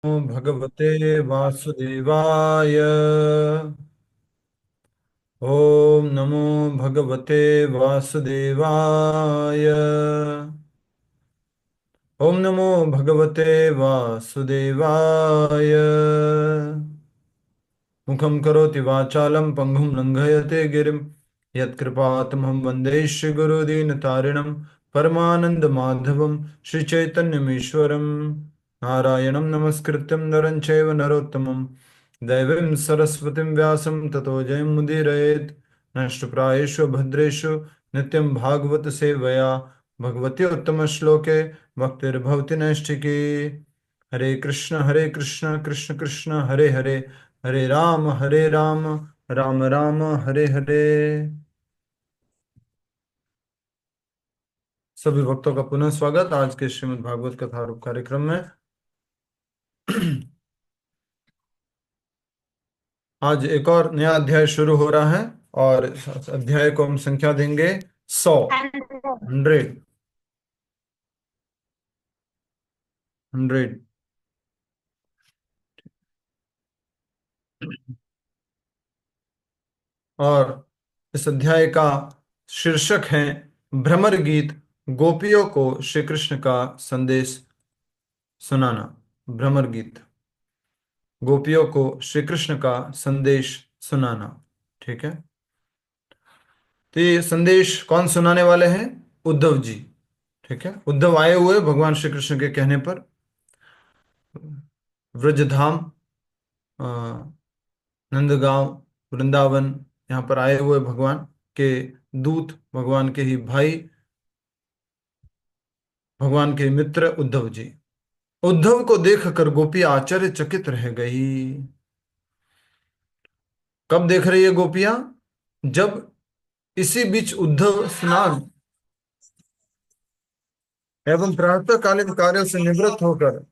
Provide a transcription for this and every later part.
नमो भगवते वासुदेवाय। ओम नमो भगवते वासुदेवाय। ओम नमो भगवते वासुदेवाय। मुखं करोति वाचालं पंगुं लंघयते गिरिं यत्कृपातमहं वन्दे श्रीगुरुदीनतारिणं परमानन्दमाधवं श्रीचैतन्यमीश्वरं नारायणं नमस्कृत्यं नरं चैव नरोत्तमं दैवीं सरस्वतीं व्यासं ततो जयमुदीरयेत् नष्टप्रायेषु भद्रेषु नित्यं भागवत सेवया भगवती उत्तमश्लोके भक्तिर्भवति नैष्ठिकी। हरे कृष्ण कृष्ण कृष्ण हरे हरे, हरे राम राम राम हरे हरे। सभी भक्तों का पुनः स्वागत आज के श्रीमद् भागवत कथा रूप कार्यक्रम में। आज एक और नया अध्याय शुरू हो रहा है और इस अध्याय को हम संख्या देंगे 100, 100, 100। और इस अध्याय का शीर्षक है भ्रमर गीत, गोपियों को श्री कृष्ण का संदेश सुनाना। भ्रमर गीत, गोपियों को श्री कृष्ण का संदेश सुनाना। ठीक है, तो ये संदेश कौन सुनाने वाले हैं? उद्धव जी। ठीक है, उद्धव आए हुए भगवान श्री कृष्ण के कहने पर व्रजधाम, अ, नंदगांव, वृंदावन, यहाँ पर आए हुए भगवान के दूत, भगवान के ही भाई, भगवान के मित्र उद्धव जी। उद्धव को देखकर गोपियां आश्चर्यचकित रह गई। कब देख रही है गोपियां? जब इसी बीच उद्धव स्नान एवं प्रातःकालीन कार्यों से निवृत्त होकर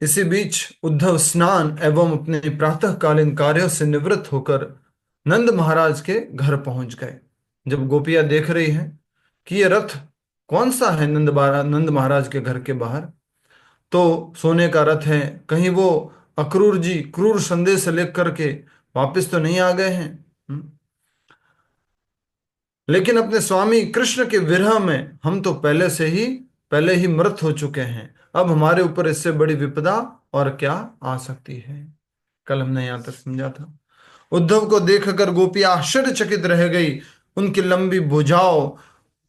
इसी बीच उद्धव स्नान एवं अपने प्रातःकालीन कार्यों से निवृत्त होकर नंद महाराज के घर पहुंच गए। जब गोपियां देख रही हैं कि ये रथ कौन सा है नंद महाराज के घर के बाहर, तो सोने का रथ है, कहीं वो अक्रूर जी क्रूर संदेश लेकर के वापस तो नहीं आ गए हैं। लेकिन अपने स्वामी कृष्ण के विरह में हम तो पहले ही मृत हो चुके हैं। अब हमारे ऊपर इससे बड़ी विपदा और क्या आ सकती है? कल हमने यहां तक समझा था। उद्धव को देखकर गोपी आश्चर्यचकित रह गई। उनकी लंबी भुजाओं,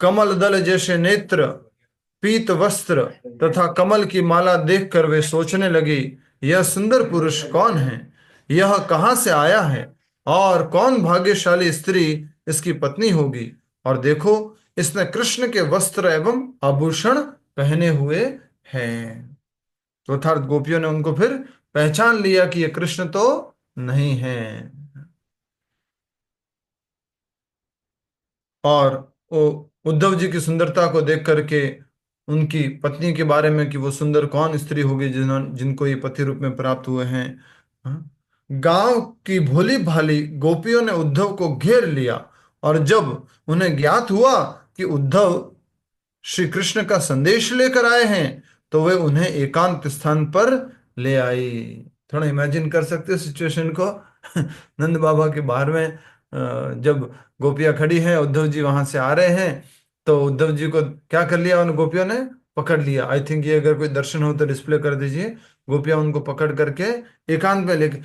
कमल दल जैसे नेत्र, पीत वस्त्र तथा कमल की माला देखकर वे सोचने लगी, यह सुंदर पुरुष कौन है? यह कहाँ से आया है और कौन भाग्यशाली स्त्री इसकी पत्नी होगी? और देखो, इसने कृष्ण के वस्त्र एवं आभूषण पहने हुए हैं। तो अर्थात गोपियों ने उनको फिर पहचान लिया कि ये कृष्ण तो नहीं है। और वो उद्धव जी की सुंदरता को देख करके उनकी पत्नी के बारे में कि वो सुंदर कौन स्त्री होगी जिनको ये पति रूप में प्राप्त हुए हैं। हाँ? गांव की भोली भाली गोपियों ने उद्धव को घेर लिया और जब उन्हें ज्ञात हुआ कि उद्धव श्री कृष्ण का संदेश लेकर आए हैं तो वे उन्हें एकांत स्थान पर ले आई। थोड़ा इमेजिन कर सकते हो सिचुएशन को। नंद बाबा के बाहर में जब गोपियां खड़ी हैं, उद्धव जी वहां से आ रहे हैं, तो उद्धव जी को क्या कर लिया उन गोपियों ने? पकड़ लिया। आई थिंक ये अगर कोई दर्शन हो तो डिस्प्ले कर दीजिए। गोपियां उनको पकड़ करके एकांत में लेके,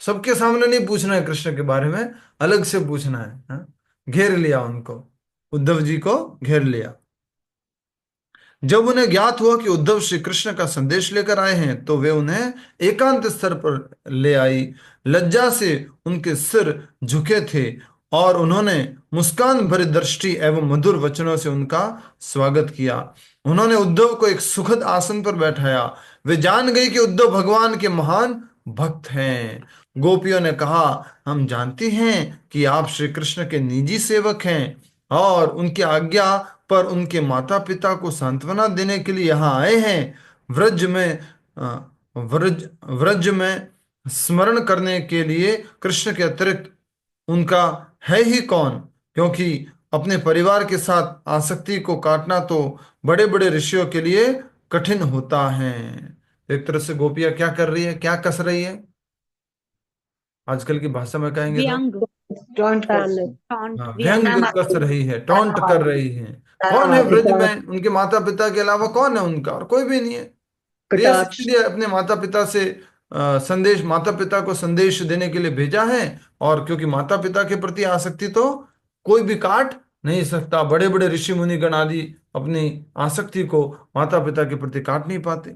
सबके सामने नहीं पूछना है कृष्ण के बारे में, अलग से पूछना है। हाँ? घेर लिया उनको, उद्धव जी को घेर लिया। जब उन्हें ज्ञात हुआ कि उद्धव श्री कृष्ण का संदेश लेकर आए हैं तो वे उन्हें एकांत स्तर पर ले आई। लज्जा से उनके सिर झुके थे और उन्होंने मुस्कान भरी दृष्टि एवं मधुर वचनों से उनका स्वागत किया। उन्होंने उद्धव को एक सुखद आसन पर बैठाया। वे जान गई कि उद्धव भगवान के महान भक्त हैं। गोपियों ने कहा, हम जानती हैं कि आप श्री कृष्ण के निजी सेवक हैं और उनकी आज्ञा पर उनके माता पिता को सांत्वना देने के लिए यहाँ आए हैं। व्रज में व्रज में स्मरण करने के लिए कृष्ण के अतिरिक्त उनका है ही कौन, क्योंकि अपने परिवार के साथ आसक्ति को काटना तो बड़े बड़े ऋषियों के लिए कठिन होता है। एक तरह से गोपियां क्या कर रही है, क्या कस रही है, आजकल की भाषा में कहेंगे तो व्यंग, टॉन्ट कर टॉन्ट, हाँ, व्यंग। व्यंग कस रही है, टॉन्ट कर रही है। कौन है ब्रज में उनके माता पिता के अलावा, कौन है उनका, और कोई भी नहीं है। तो ये कटाक्ष। इसलिए अपने माता पिता से संदेश, माता पिता को संदेश देने के लिए भेजा है। और क्योंकि माता पिता के प्रति आसक्ति तो कोई भी काट नहीं सकता, बड़े बड़े ऋषि मुनि गण आदि अपनी आसक्ति को माता पिता के प्रति काट नहीं पाते।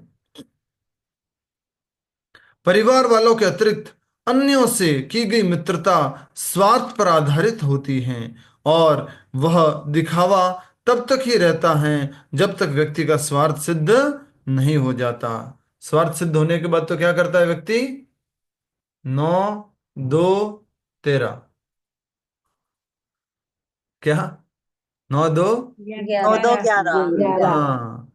परिवार वालों के अतिरिक्त अन्यों से की गई मित्रता स्वार्थ पर आधारित होती है, और वह दिखावा तब तक ही रहता है जब तक व्यक्ति का स्वार्थ सिद्ध नहीं हो जाता। स्वार्थ सिद्ध होने के बाद तो क्या करता है व्यक्ति? 9 2 13, क्या? 9 2, 9 2 11। हाँ।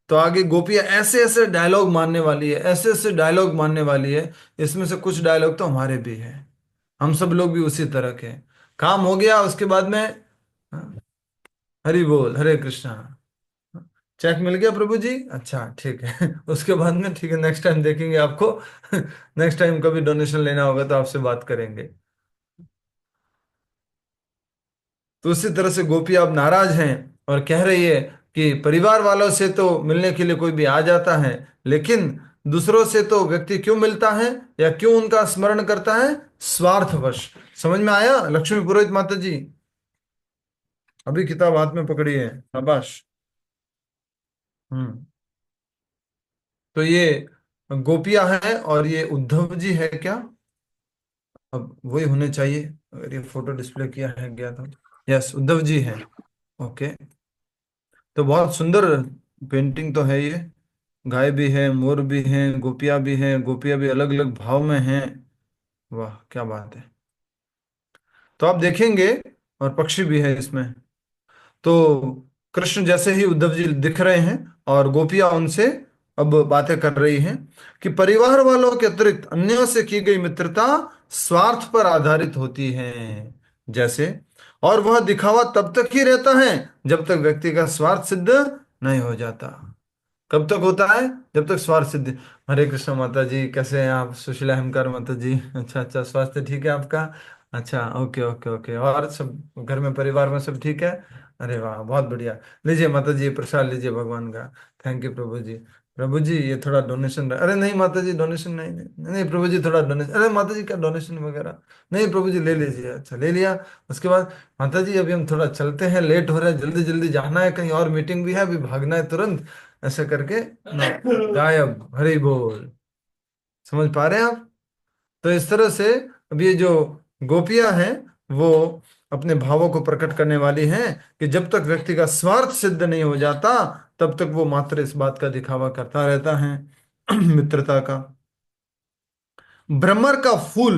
तो आगे गोपियां ऐसे ऐसे डायलॉग मारने वाली है, ऐसे ऐसे डायलॉग मारने वाली है। इसमें से कुछ डायलॉग तो हमारे भी है, हम सब लोग भी उसी तरह के हैं। काम हो गया उसके बाद में, हाँ, हरि बोल, हरे कृष्णा, चेक मिल गया प्रभु जी, अच्छा ठीक है। उसके बाद में ठीक है, नेक्स्ट टाइम देखेंगे आपको। नेक्स्ट टाइम कभी डोनेशन लेना होगा तो आपसे बात करेंगे। तो उसी तरह से गोपी अब नाराज हैं और कह रही है कि परिवार वालों से तो मिलने के लिए कोई भी आ जाता है, लेकिन दूसरों से तो व्यक्ति क्यों मिलता है या क्यों उनका स्मरण करता है? स्वार्थवश। समझ में आया लक्ष्मी पुरोहित माता जी? अभी किताब हाथ में पकड़ी है, शाबाश। हम्म। तो ये गोपियां हैं और ये उद्धव जी है क्या? अब वही होने चाहिए, अगर ये फोटो डिस्प्ले किया है गया तो। यस, उद्धव जी हैं। ओके। तो बहुत सुंदर पेंटिंग तो है ये। गाय भी है, मोर भी हैं, गोपियां भी हैं, गोपियां भी अलग अलग भाव में हैं। वाह क्या बात है। तो आप देखेंगे, और पक्षी भी है इसमें। तो कृष्ण जैसे ही उद्धव जी दिख रहे हैं और गोपियां उनसे अब बातें कर रही हैं कि परिवार वालों के अतिरिक्त अन्यों से की गई मित्रता स्वार्थ पर आधारित होती है, जैसे, और वह दिखावा तब तक ही रहता है जब तक व्यक्ति का स्वार्थ सिद्ध नहीं हो जाता। कब तक होता है? जब तक स्वार्थ सिद्धि। हरे कृष्ण माता जी, कैसे हैं आप? सुशीला हेमकार माता जी, अच्छा अच्छा, स्वास्थ्य ठीक है आपका? अच्छा, ओके ओके ओके। और सब घर में परिवार में सब ठीक है? अरे वाह, बहुत बढ़िया। लीजिए माता जी, ये प्रसाद लीजिए भगवान का। थैंक यू प्रभु जी। प्रभु जी ये थोड़ा डोनेशन, अरे नहीं माता जी, डोनेशन नहीं नहीं नहीं प्रभु जी, थोड़ा डोनेशन, अरे माता जी क्या डोनेशन वगैरह नहीं, प्रभु जी ले लीजिए। अच्छा ले लिया। उसके बाद माता जी अभी हम थोड़ा चलते हैं, लेट हो रहा है, जल्दी जल्दी जाना है, कहीं और मीटिंग भी है, अभी भागना है तुरंत। ऐसे करके ना, गायब, हरि बोल। समझ पा रहे हैं आप? तो इस तरह से अब ये जो गोपियां हैं वो अपने भावों को प्रकट करने वाली हैं कि जब तक व्यक्ति का स्वार्थ सिद्ध नहीं हो जाता तब तक वो मात्र इस बात का दिखावा करता रहता है, मित्रता का। भ्रमर का फूल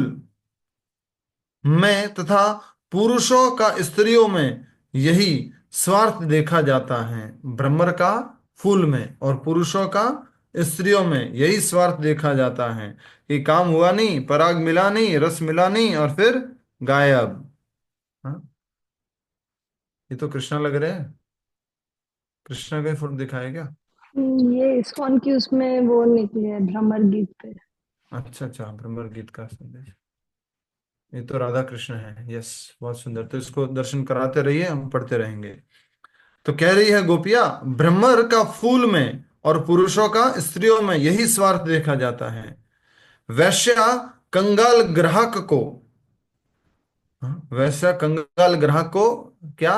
में तथा पुरुषों का स्त्रियों में यही स्वार्थ देखा जाता है। भ्रमर का फूल में और पुरुषों का स्त्रियों में यही स्वार्थ देखा जाता है कि काम हुआ नहीं, पराग मिला नहीं, रस मिला नहीं, और फिर गायब। हाँ? ये तो कृष्णा लग रहे हैं, कृष्णा का ही फोटो दिखाया क्या? ये इस्कॉन की उसमें वो निकले है भ्रमर गीत पे। अच्छा अच्छा, भ्रमर गीत का संदेश। ये तो राधा कृष्ण है, यस। बहुत सुंदर, तो इसको दर्शन कराते रहिए, हम पढ़ते रहेंगे। तो कह रही है गोपिया, भ्रमर का फूल में और पुरुषों का स्त्रियों में यही स्वार्थ देखा जाता है। वैश्या कंगाल ग्राहक को, हाँ, वैश्या कंगाल ग्राहक को क्या,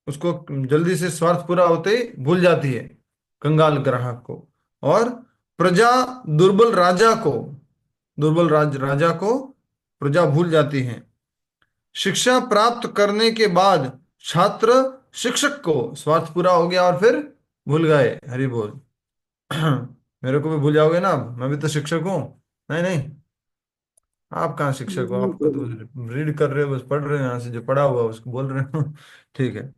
उसको जल्दी से स्वार्थ पूरा होते ही भूल जाती है, कंगाल ग्राहक को। और प्रजा दुर्बल राजा को, दुर्बल राजा को प्रजा भूल जाती है। शिक्षा प्राप्त करने के बाद छात्र शिक्षक को, स्वार्थ पूरा हो गया और फिर भूल गए, हरि बोल। मेरे को भी भूल जाओगे ना, अब मैं भी तो शिक्षक हूँ। नहीं नहीं, आप कहाँ शिक्षक हो, आपको तो रीड कर रहे हो, बस पढ़ रहे हो, यहाँ से जो पढ़ा हुआ उसको बोल रहे हो। ठीक है।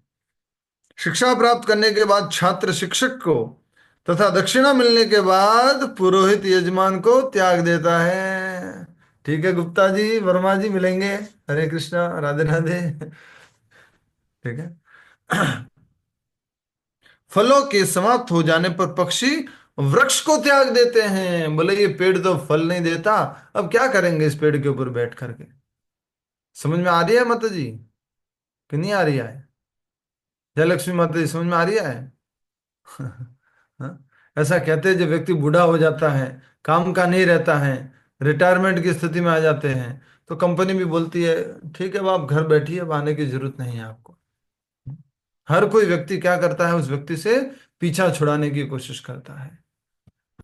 शिक्षा प्राप्त करने के बाद छात्र शिक्षक को तथा दक्षिणा मिलने के बाद पुरोहित यजमान को त्याग देता है। ठीक है गुप्ता जी, वर्मा जी, मिलेंगे। हरे कृष्णा, राधे राधे। ठीक है। फलों के समाप्त हो जाने पर पक्षी वृक्ष को त्याग देते हैं। बोले ये पेड़ तो फल नहीं देता, अब क्या करेंगे इस पेड़ के ऊपर बैठ करके। समझ में आ रही है माता जी कि नहीं आ रही है? जय लक्ष्मी माता जी, समझ में आ रही है? हाँ? ऐसा कहते हैं जब व्यक्ति बूढ़ा हो जाता है, काम का नहीं रहता है, रिटायरमेंट की स्थिति में आ जाते हैं, तो कंपनी भी बोलती है ठीक है अब आप घर बैठिए, अब आने की जरूरत नहीं है आपको। हर कोई व्यक्ति क्या करता है, उस व्यक्ति से पीछा छुड़ाने की कोशिश करता है।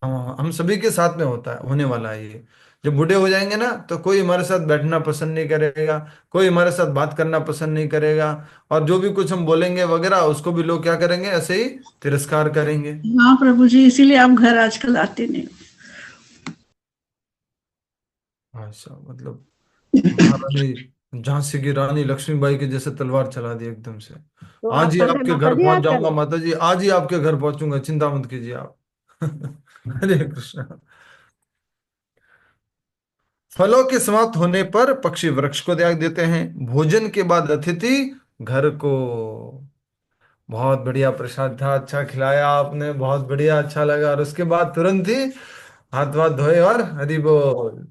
हाँ, हम सभी के साथ में होता है, होने वाला है ये। जब बूढ़े हो जाएंगे ना तो कोई हमारे साथ बैठना पसंद नहीं करेगा, कोई हमारे साथ बात करना पसंद नहीं करेगा, और जो भी कुछ हम बोलेंगे वगैरह उसको भी लोग क्या करेंगे, ऐसे ही तिरस्कार करेंगे। हाँ प्रभु जी, इसीलिए आप घर आजकल आते नहीं। अच्छा, मतलब महारानी झांसी की रानी लक्ष्मीबाई के जैसे तलवार चला दी एकदम से। तो आज आप ही कल है आपके माता घर जी पहुंच आजकल? जाऊंगा माता जी, आज ही आपके घर पहुंचूंगा, चिंता मत कीजिए आप। हरे कृष्ण। फलों के समाप्त होने पर पक्षी वृक्ष को त्याग देते हैं। भोजन के बाद अतिथि घर को। बहुत बढ़िया प्रसाद था, अच्छा खिलाया आपने, बहुत बढ़िया, अच्छा लगा। और उसके बाद तुरंत ही हाथ वाथ धोए और हरि बोल।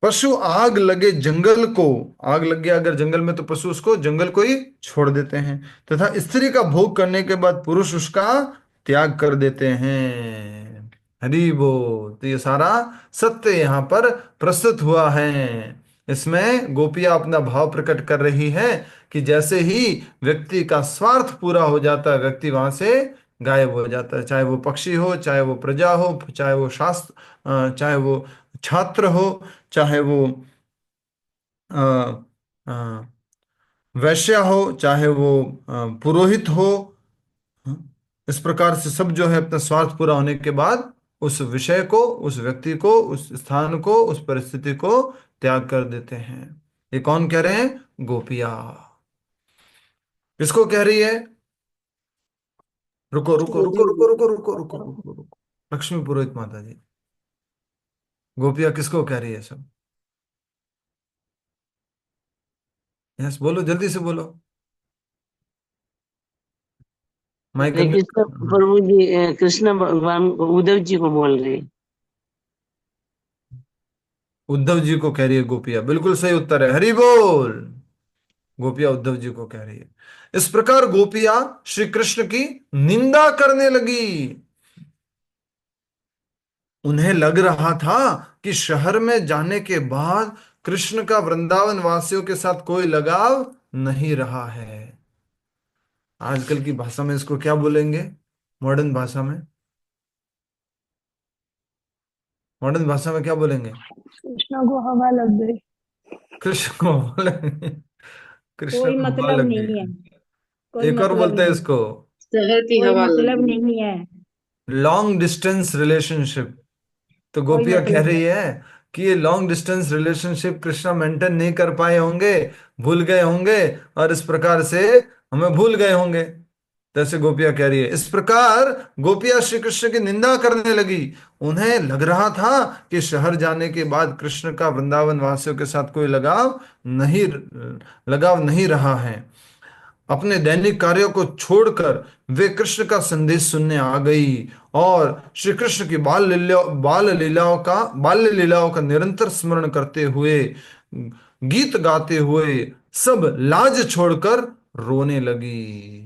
पशु आग लगे जंगल को, आग लग गया अगर जंगल में, तो पशु उसको जंगल को ही छोड़ देते हैं। तथा स्त्री का भोग करने के बाद पुरुष उसका त्याग कर देते हैं। हरि बोल। तो ये सारा सत्य यहाँ पर प्रस्तुत हुआ है। इसमें गोपियां अपना भाव प्रकट कर रही है कि जैसे ही व्यक्ति का स्वार्थ पूरा हो जाता है, व्यक्ति वहां से गायब हो जाता है। चाहे वो पक्षी हो, चाहे वो प्रजा हो, चाहे वो शास्त्र, चाहे वो छात्र हो, चाहे वो अ, अ, वैश्य हो, चाहे वो पुरोहित हो। हाँ? इस प्रकार से सब जो है अपना स्वार्थ पूरा होने के बाद उस विषय को, उस व्यक्ति को, उस स्थान को, उस परिस्थिति को त्याग कर देते हैं। ये कौन कह रहे हैं? गोपिया। किसको कह रही है? रुको रुको रुको रुको रुको रुको रुको रुको रुको। लक्ष्मी पुरोहित माता जी, गोपिया किसको कह रही है सब? यस, बोलो जल्दी से बोलो। माइक ये कृष्ण अनम्यूट। प्रभु जी, कृष्ण भगवान उद्धव जी को बोल रहे हैं। उद्धव जी को कह रही है गोपिया, बिल्कुल सही उत्तर है, हरि बोल। गोपिया उद्धव जी को कह रही है। इस प्रकार गोपिया श्री कृष्ण की निंदा करने लगी। उन्हें लग रहा था कि शहर में जाने के बाद कृष्ण का वृंदावन वासियों के साथ कोई लगाव नहीं रहा है। आजकल की भाषा में इसको क्या बोलेंगे? मॉडर्न भाषा में, मॉडर्न भाषा में क्या बोलेंगे? कृष्णा को हवा लग गई। कृष्ण को बोलेंगे, कृष्ण कोई को हवा मतलब लग नहीं है, गई। कोई एक और मतलब बोलते हैं नहीं, इसको शहर की कोई हवा मतलब लगी। नहीं है, लॉन्ग डिस्टेंस रिलेशनशिप। तो कोई गोपिया कह मतलब रही नहीं। है कि ये long distance relationship Krishna maintain नहीं कर पाए होंगे, भूल गए होंगे, और इस प्रकार से हमें भूल गए होंगे। जैसे गोपिया कह रही है, इस प्रकार गोपिया श्री कृष्ण की निंदा करने लगी। उन्हें लग रहा था कि शहर जाने के बाद कृष्ण का वृंदावन वासियों के साथ कोई लगाव नहीं रहा है। अपने दैनिक कार्यों को छोड़कर वे कृष्ण का संदेश सुनने आ गई, और श्री कृष्ण की बाल्य लीलाओं का निरंतर स्मरण करते हुए, गीत गाते हुए सब लाज छोड़कर रोने लगी।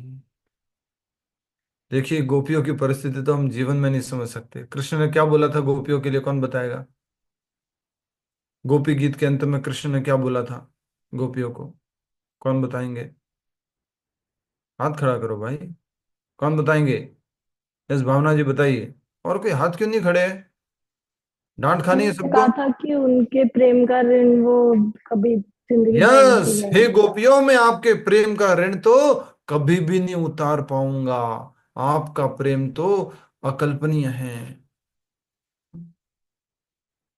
देखिए गोपियों की परिस्थिति तो हम जीवन में नहीं समझ सकते। कृष्ण ने क्या बोला था गोपियों के लिए, कौन बताएगा? गोपी गीत के अंत में कृष्ण ने क्या बोला था गोपियों को? कौन बताएंगे? हाथ खड़ा करो भाई, कौन बताएंगे? यस, भावना जी बताइए। और कोई हाथ क्यों नहीं खड़े है? डांट खानी है उन्होंने सबको? कहा था कि उनके प्रेम का ऋण वो कभी जिंदगी भर नहीं यस, हे चुकाएंगे। गोपियों, मैं आपके प्रेम का ऋण तो कभी भी नहीं उतार पाऊंगा। आपका प्रेम तो अकल्पनीय है।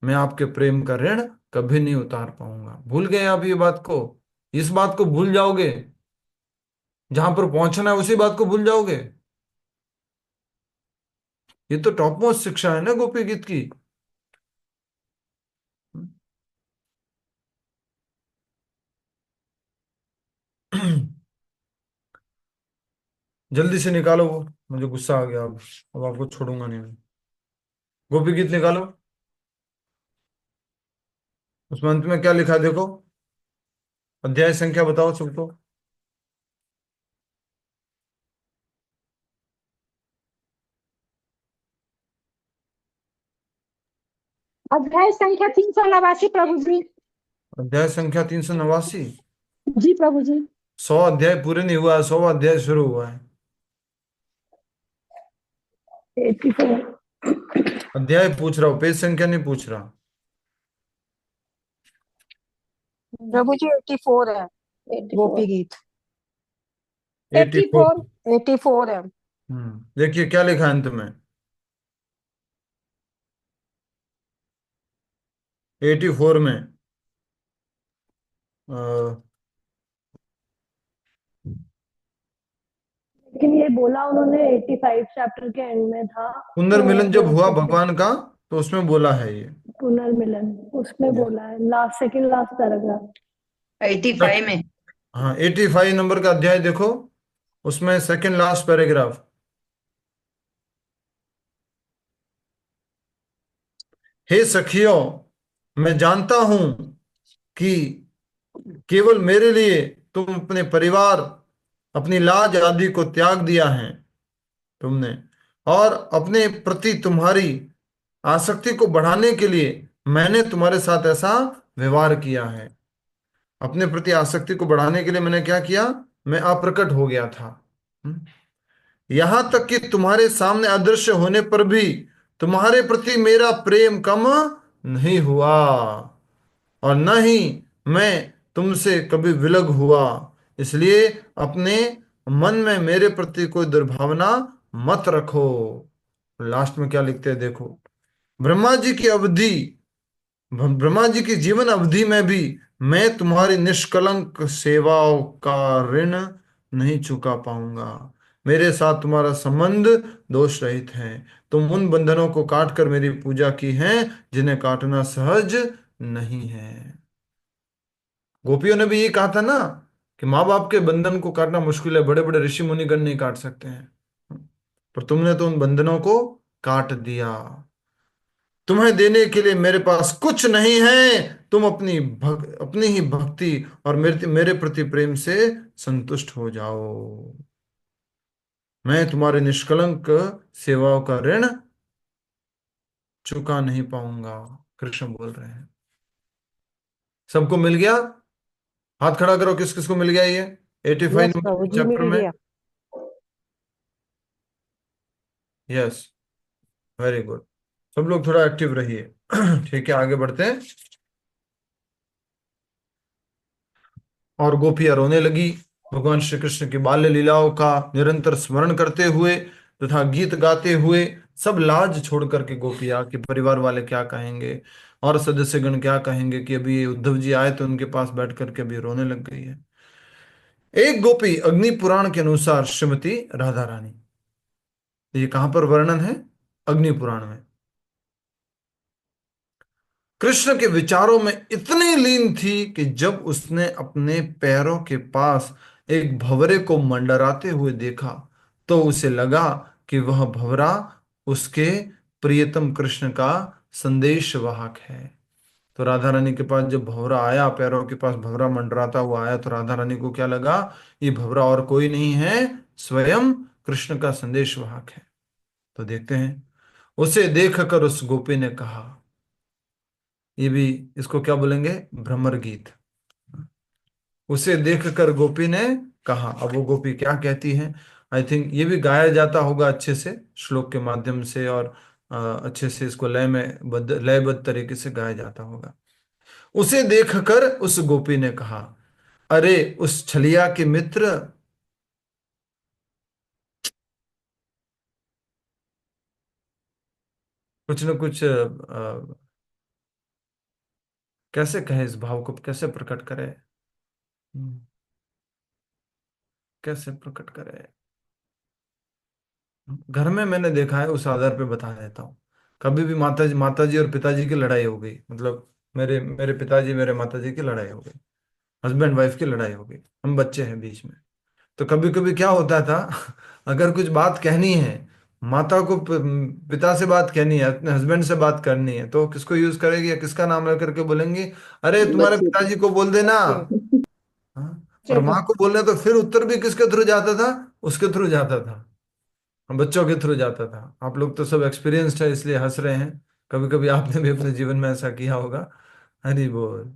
मैं आपके प्रेम का ऋण कभी नहीं उतार पाऊंगा। भूल गए आप ये बात को? इस बात को भूल जाओगे, जहां पर पहुंचना है उसी बात को भूल जाओगे। ये तो टॉप मोस्ट शिक्षा है ना गोपी गीत की। जल्दी से निकालो वो, मुझे गुस्सा आ गया अब आपको छोड़ूंगा नहीं मैं। गोपी गीत निकालो। उसमें अंत में क्या लिखा है देखो, अध्याय संख्या बताओ सबको। अध्याय संख्या 389 प्रभु जी। अध्याय संख्या 389। जी प्रभु जी। 100 अध्याय पूरे नहीं हुआ है, 100वां अध्याय शुरू हुआ है। 84। अध्याय पूछ रहा हूँ, पेज संख्या नहीं पूछ रहा। प्रभु जी 84 है 84। गोपी गीत। 84। 84 है। देखिए क्या लिखा है अंत में। 84 में अ, लेकिन ये बोला उन्होंने 85 चैप्टर के एंड में था। पुनर्मिलन जब हुआ तो भगवान का, तो उसमें बोला है ये। पुनर्मिलन उसमें बोला है, लास्ट सेकंड लास्ट पैराग्राफ। 85 में। हाँ, 85 नंबर का अध्याय देखो, उसमें सेकंड लास्ट पैराग्राफ। हे सखियों, मैं जानता हूं कि केवल मेरे लिए तुम अपने परिवार, अपनी लाज आदि को त्याग दिया है तुमने, और अपने प्रति तुम्हारी आसक्ति को बढ़ाने के लिए मैंने तुम्हारे साथ ऐसा व्यवहार किया है। अपने प्रति आसक्ति को बढ़ाने के लिए मैंने क्या किया, मैं अप्रकट हो गया था। हम्म? यहां तक कि तुम्हारे सामने अदृश्य होने पर भी तुम्हारे प्रति मेरा प्रेम कम नहीं हुआ, और न ही मैं तुमसे कभी विलग हुआ। इसलिए अपने मन में मेरे प्रति कोई दुर्भावना मत रखो। लास्ट में क्या लिखते हैं देखो, ब्रह्मा जी की अवधि, ब्रह्मा जी की जीवन अवधि में भी मैं तुम्हारी निष्कलंक सेवाओं का ऋण नहीं चुका पाऊंगा। मेरे साथ तुम्हारा संबंध दोष रहित है। तुम उन बंधनों को काट कर मेरी पूजा की है जिन्हें काटना सहज नहीं है। गोपियों ने भी ये कहा था ना कि माँ बाप के बंधन को काटना मुश्किल है, बड़े बड़े ऋषि मुनिगण नहीं काट सकते हैं, पर तुमने तो उन बंधनों को काट दिया। तुम्हें देने के लिए मेरे पास कुछ नहीं है। तुम अपनी ही भक्ति और मेरे मेरे प्रति प्रेम से संतुष्ट हो जाओ। मैं तुम्हारे निष्कलंक सेवाओं का ऋण चुका नहीं पाऊंगा। कृष्ण बोल रहे हैं। सबको मिल गया? हाथ खड़ा करो, किस किस को मिल गया ये 85 यस प्रभु नंबर जी चैप्टर मिल में? गया। Yes, very good. सब लोग थोड़ा एक्टिव रहिए। ठीक है, आगे बढ़ते हैं। और गोपियां रोने लगी, भगवान श्री कृष्ण की बाल्य लीलाओं का निरंतर स्मरण करते हुए तथा गीत गाते हुए। सब लाज छोड़ करके गोपियां कि परिवार वाले क्या कहेंगे और सदस्यगण क्या कहेंगे, कि अभी ये उद्धव जी आए तो उनके पास बैठ करके अभी रोने लग गई है। एक गोपी अग्नि पुराण के अनुसार श्रीमती राधा रानी, ये कहां पर वर्णन है? अग्नि पुराण में। कृष्ण के विचारों में इतनी लीन थी कि जब उसने अपने पैरों के पास एक भंवरे को मंडराते हुए देखा तो उसे लगा कि वह भंवरा उसके प्रियतम कृष्ण का संदेशवाहक है। तो राधा रानी के पास जब भंवरा आया, पैरों के पास भंवरा मंडराता हुआ आया, तो राधा रानी को क्या लगा, ये भंवरा और कोई नहीं है, स्वयं कृष्ण का संदेशवाहक है। तो देखते हैं, उसे देखकर उस गोपी ने कहा, ये भी, इसको क्या बोलेंगे, भ्रमर गीत। उसे देखकर गोपी ने कहा। अब वो गोपी क्या कहती है, आई थिंक ये भी गाया जाता होगा अच्छे से श्लोक के माध्यम से, और अच्छे से इसको लयबद्ध तरीके से गाया जाता होगा। उसे देखकर उस गोपी ने कहा, अरे उस छलिया के मित्र, कुछ न कुछ कैसे कहे, इस भाव को कैसे प्रकट करे, हम्म, कैसे प्रकट करे। घर में मैंने देखा है, उस आधार पे बता देता हूँ। कभी भी माताजी और पिताजी की लड़ाई हो गई, मतलब मेरे मेरे पिताजी मेरे माताजी की लड़ाई हो गई, हस्बैंड वाइफ की लड़ाई हो गई, हम बच्चे हैं बीच में, तो कभी कभी क्या होता था अगर कुछ बात कहनी है, माता को पिता से बात कहनी है, अपने हस्बैंड से बात करनी है, तो किसको यूज करेगी या किसका नाम लेकर के बोलेंगी? अरे तुम्हारे बच्चे पिताजी को बोल देना। हाँ? और चलो माँ को बोलने तो फिर उत्तर भी किसके थ्रू जाता था? उसके थ्रू जाता था, बच्चों के थ्रू जाता था। आप लोग तो सब एक्सपीरियंस्ड है इसलिए हंस रहे हैं, कभी कभी आपने भी अपने जीवन में ऐसा किया होगा। हरी बोल।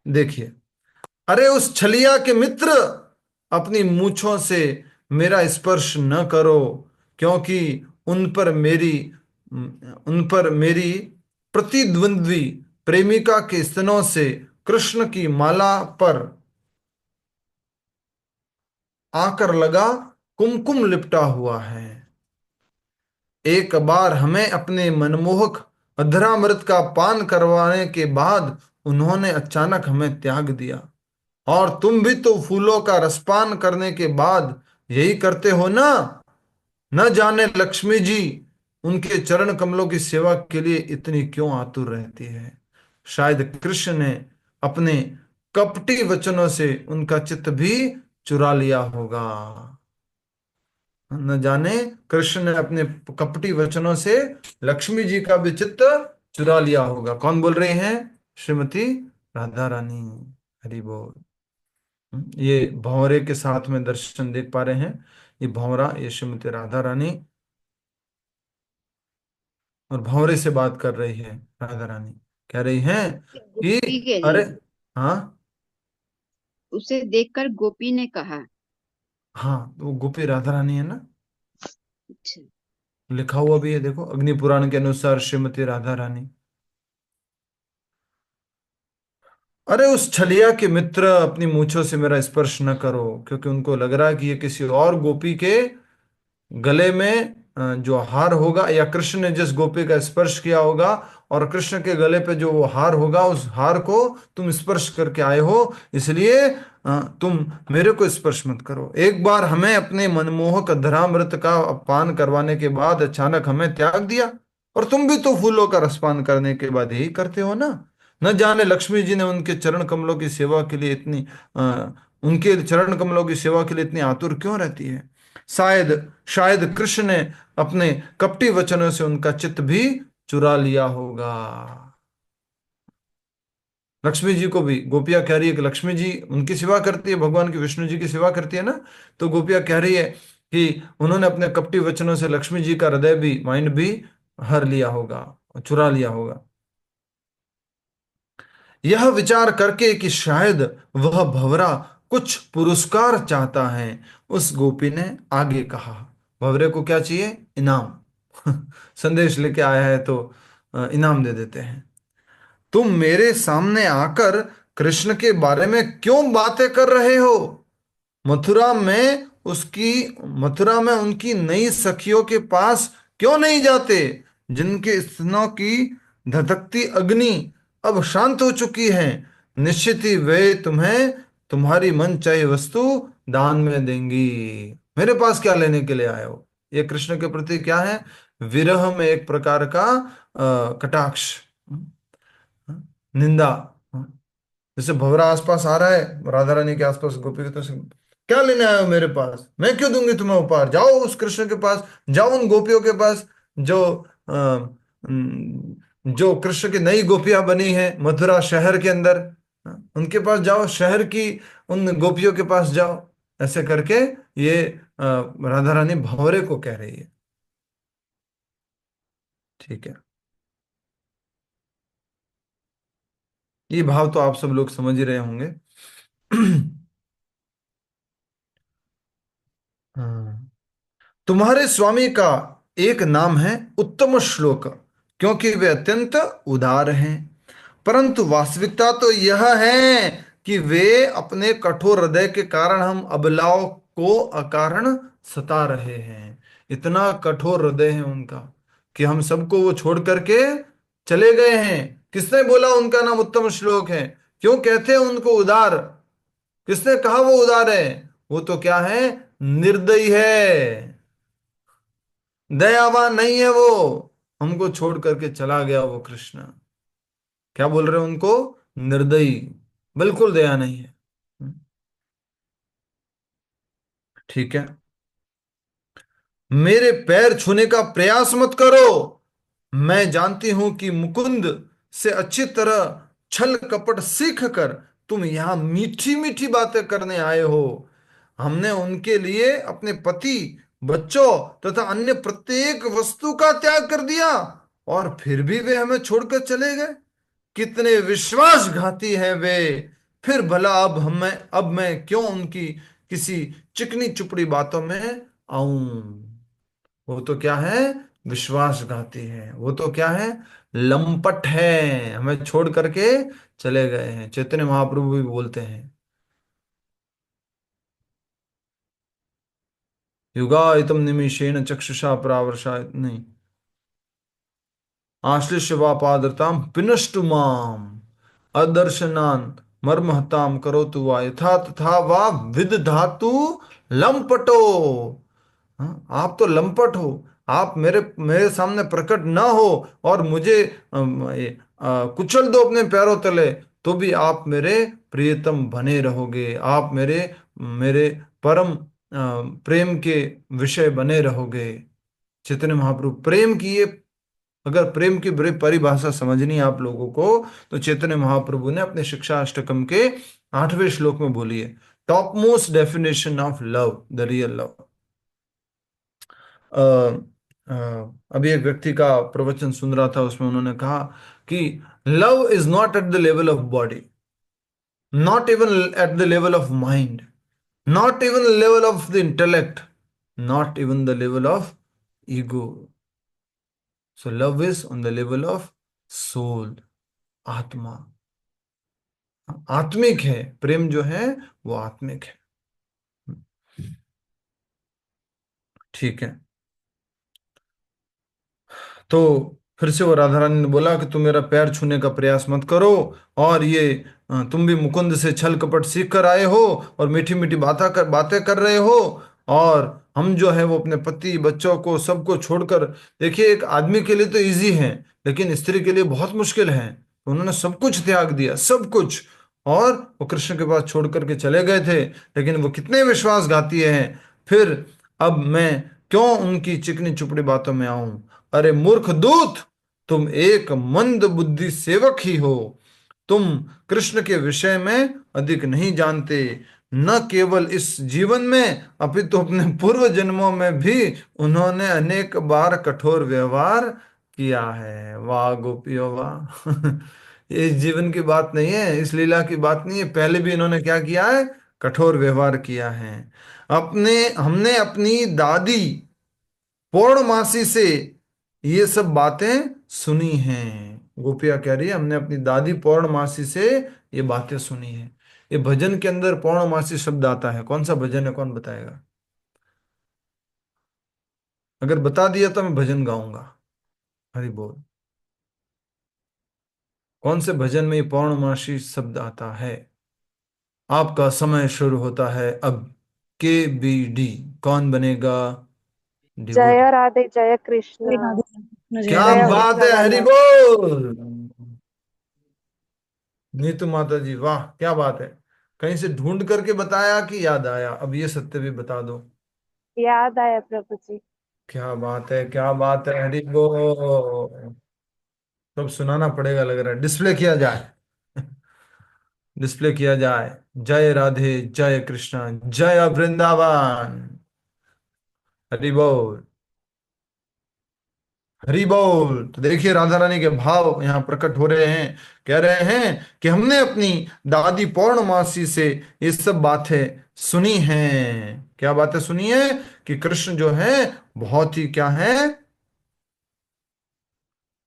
देखिए, अरे उस छलिया के मित्र, अपनी मूछों से मेरा स्पर्श न करो, क्योंकि उन पर मेरी उन पर मेरी प्रतिद्वंद्वी प्रेमिका के स्तनों से कृष्ण की माला पर आकर लगा कुमकुम लिपटा हुआ है। एक बार हमें अपने मनमोहक अधरामृत का पान करवाने के बाद उन्होंने अचानक हमें त्याग दिया। और तुम भी तो फूलों का रसपान करने के बाद यही करते हो ना? न जाने लक्ष्मी जी उनके चरण कमलों की सेवा के लिए इतनी क्यों आतुर रहती है। शायद कृष्ण ने अपने कपटी वचनों से उनका चित्त भी चुरा लिया होगा। न जाने कृष्ण ने अपने कपटी वचनों से लक्ष्मी जी का भी चित्त चुरा लिया होगा। कौन बोल रहे हैं? श्रीमती राधा रानी। हरि बोल। ये भंवरे के साथ में दर्शन देख पा रहे हैं। ये भंवरा, ये श्रीमती राधा रानी, और भंवरे से बात कर रही है राधा रानी। कह रही हैं कि गोपी के अरे, लिए हाँ उसे देखकर गोपी ने कहा। हाँ, तो वो गोपी राधा रानी है ना, अच्छा। लिखा हुआ भी है, देखो अग्नि पुराण के अनुसार श्रीमती राधा रानी। अरे उस छलिया के मित्र, अपनी मूछों से मेरा स्पर्श न करो, क्योंकि उनको लग रहा है कि ये किसी और गोपी के गले में जो हार होगा, या कृष्ण ने जिस गोपी का स्पर्श किया होगा, और कृष्ण के गले पे जो वो हार होगा, उस हार को तुम स्पर्श करके आए हो, इसलिए तुम मेरे को स्पर्श मत करो। एक बार हमें अपने मनमोहक धरामृत का पान करवाने के बाद अचानक हमें त्याग दिया, और तुम भी तो फूलों का रसपान करने के बाद यही करते हो ना? न जाने लक्ष्मी जी ने उनके चरण कमलों की सेवा के लिए इतनी उनके चरण कमलों की सेवा के लिए इतनी आतुर क्यों रहती है। शायद शायद कृष्ण ने अपने कपटी वचनों से उनका चित्त भी चुरा लिया होगा। लक्ष्मी जी को भी गोपियां कह रही है कि लक्ष्मी जी उनकी सेवा करती है, भगवान की विष्णु जी की सेवा करती है ना, तो गोपियां कह रही है कि उन्होंने अपने कपटी वचनों से लक्ष्मी जी का हृदय भी, माइंड भी हर लिया होगा, चुरा लिया होगा। यह विचार करके कि शायद वह भंवरा कुछ पुरस्कार चाहता है, उस गोपी ने आगे कहा। भंवरे को क्या चाहिए? इनाम। संदेश लेके आया है तो इनाम दे देते हैं। तुम मेरे सामने आकर कृष्ण के बारे में क्यों बातें कर रहे हो? मथुरा में उसकी मथुरा में उनकी नई सखियों के पास क्यों नहीं जाते, जिनके स्तनों की धधकती अग्नि अब शांत हो चुकी है? निश्चित ही वे तुम्हें तुम्हारी मन चाही वस्तु दान में देंगी। मेरे पास क्या लेने के लिए आए हो? ये कृष्ण के प्रति क्या है? विरह में एक प्रकार का कटाक्ष, निंदा। जैसे भंवरा आसपास आ रहा है, राधा रानी के आसपास गोपी के, तो क्या लेने आए हो मेरे पास? मैं क्यों दूंगी तुम्हें उपहार? जाओ उस कृष्ण के पास, जाओ उन गोपियों के पास जो जो कृष्ण की नई गोपियां बनी हैं मथुरा शहर के अंदर, उनके पास जाओ, शहर की उन गोपियों के पास जाओ। ऐसे करके ये राधा रानी भंवरे को कह रही है। ठीक है, ये भाव तो आप सब लोग समझ ही रहे होंगे। हाँ। तुम्हारे स्वामी का एक नाम है उत्तम श्लोक, क्योंकि वे अत्यंत उदार हैं, परंतु वास्तविकता तो यह है कि वे अपने कठोर हृदय के कारण हम अबलाओं को अकारण सता रहे हैं। इतना कठोर हृदय है उनका कि हम सबको वो छोड़ करके चले गए हैं। किसने बोला उनका नाम उत्तम श्लोक है? क्यों कहते हैं उनको उदार? किसने कहा वो उदार है? वो तो क्या है? निर्दयी है, दयावान नहीं है वो। हमको छोड़ करके चला गया वो कृष्ण। क्या बोल रहे हैं उनको? निर्दयी, बिल्कुल दया नहीं है। ठीक है। मेरे पैर छूने का प्रयास मत करो। मैं जानती हूं कि मुकुंद से अच्छी तरह छल कपट सीख कर तुम यहां मीठी मीठी बातें करने आए हो। हमने उनके लिए अपने पति, बच्चों तथा अन्य प्रत्येक वस्तु का त्याग कर दिया और फिर भी वे हमें छोड़कर चले गए। कितने विश्वासघाती हैं वे। फिर भला अब मैं क्यों उनकी किसी चिकनी चुपड़ी बातों में आऊं। वो तो क्या है, विश्वासघाती है। वो तो क्या है, लंपट है, हमें छोड़ करके चले गए हैं। चैतन्य महाप्रभु भी बोलते हैं, युगायतम निमिषेण चक्षुषा परावर्षा नहीं आश्लिष्य वा पादरताम पिनष्टु माम अदर्शनान मर्महताम करोतु वा यथा तथा वा विदधातु लंपटो। हाँ, आप तो लंपट हो। आप मेरे मेरे सामने प्रकट ना हो और मुझे कुचल दो अपने पैरों तले, तो भी आप मेरे प्रियतम बने रहोगे। आप मेरे मेरे परम प्रेम के विषय बने रहोगे। चैतन्य महाप्रभु प्रेम की ये, अगर प्रेम की बड़ी परिभाषा समझनी है आप लोगों को, तो चैतन्य महाप्रभु ने अपने शिक्षा अष्टकम के 8वें श्लोक में बोली है, top most definition of love, the real love. अ, अभी एक व्यक्ति का प्रवचन सुन रहा था, उसमें उन्होंने कहा कि love is not at the level of body, not even at the level of mind, not even level of the intellect, not even the level of ego. So love is on the level of soul, आत्मा। आत्मिक है प्रेम जो है, वो आत्मिक है। ठीक है। तो फिर से वो राधा रानी ने बोला कि तुम मेरा पैर छूने का प्रयास मत करो, और ये तुम भी मुकुंद से छल कपट सीख कर आए हो और मीठी मीठी बातें कर रहे हो, और हम जो है वो अपने पति बच्चों को सबको छोड़कर, देखिए एक आदमी के लिए तो इजी है, लेकिन स्त्री के लिए बहुत मुश्किल है। उन्होंने सब कुछ त्याग दिया, सब कुछ, और वो कृष्ण के पास छोड़ करके चले गए थे। लेकिन वो कितने विश्वासघाती हैं। फिर अब मैं क्यों उनकी चिकनी चुपड़ी बातों में आऊं। अरे मूर्ख दूत, तुम एक मंद बुद्धि सेवक ही हो। तुम कृष्ण के विषय में अधिक नहीं जानते। न केवल इस जीवन में अपितु अपने पूर्व जन्मों में भी उन्होंने अनेक बार कठोर व्यवहार किया है। वाह गोपियों वाह। ये इस जीवन की बात नहीं है, इस लीला की बात नहीं है, पहले भी इन्होंने क्या किया है, कठोर व्यवहार किया है। हमने अपनी दादी पौर्णमासी से ये सब बातें सुनी हैं। गोपिया कह रही है, हमने अपनी दादी पौर्णमासी से ये बातें सुनी हैं। ये भजन के अंदर पौर्णमासी शब्द आता है। कौन सा भजन है, कौन बताएगा? अगर बता दिया तो मैं भजन गाऊंगा। हरि बोल। कौन से भजन में ये पौर्णमासी शब्द आता है? आपका समय शुरू होता है अब। के बी डी, कौन बनेगा डिवोटी? जय राधे जय कृष्ण। क्या जय बात है, हरि वृंदावन। बोल। नीतू माता जी वाह, क्या बात है। कहीं से ढूंढ करके बताया कि याद आया? अब ये सत्य भी बता दो। याद आया प्रभु जी। क्या बात है, क्या बात है, हरि बोल। सब सुनाना पड़ेगा लग रहा है, डिस्प्ले किया जाए। डिस्प्ले किया जाए। जय राधे जय कृष्ण जय वृंदावन। हरि बोल, हरि बोल। तो देखिए राधा रानी के भाव यहाँ प्रकट हो रहे हैं। कह रहे हैं कि हमने अपनी दादी पौर्णमासी से ये सब बातें सुनी हैं। क्या बातें सुनी है? कि कृष्ण जो है बहुत ही क्या है,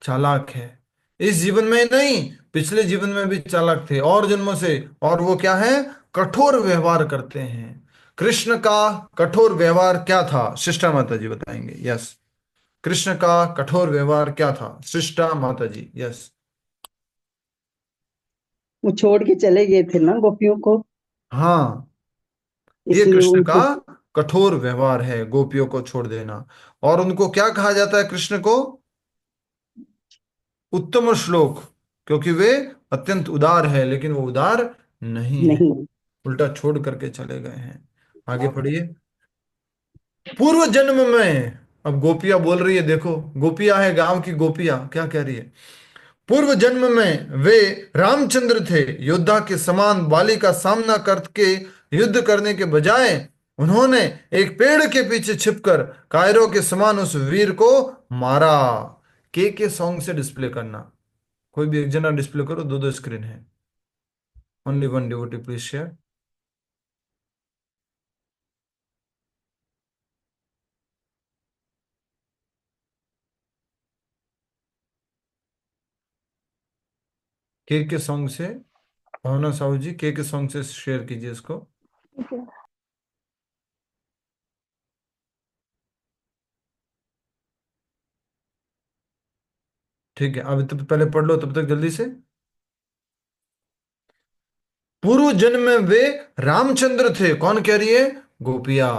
चालाक है। इस जीवन में नहीं, पिछले जीवन में भी चालाक थे, और जन्मों से। और वो क्या है, कठोर व्यवहार करते हैं। कृष्ण का कठोर व्यवहार क्या था, शिष्टा माता जी बताएंगे। यस, कृष्ण का कठोर व्यवहार क्या था, शिष्टा माता जी। यस। वो छोड़ के चले गए थे ना गोपियों को, हाँ, ये इसलिए कृष्ण का उनको। कठोर व्यवहार है, गोपियों को छोड़ देना। और उनको क्या कहा जाता है कृष्ण को? उत्तम श्लोक, क्योंकि वे अत्यंत उदार है, लेकिन वो उदार नहीं है, नहीं। उल्टा छोड़ करके चले गए हैं। आगे पढ़िए। पूर्व जन्म में, अब गोपियां बोल रही है, देखो गोपियां है, गांव की गोपियां क्या कह रही है। पूर्व जन्म में वे रामचंद्र थे, योद्धा के समान बाली का सामना करके युद्ध करने के बजाय उन्होंने एक पेड़ के पीछे छिपकर कायरों के समान उस वीर को मारा। के सॉन्ग से डिस्प्ले करना, कोई भी एक जना डिस्प्ले करो, दो दो स्क्रीन है। Only one devotee please share. के सॉन्ग से, भावना साहू जी के सॉन्ग से शेयर कीजिए इसको। ठीक है। ठीक है, अब तब पहले पढ़ लो तब तक जल्दी से। पूर्व जन्म में वे रामचंद्र थे, कौन कह रही है, गोपिया।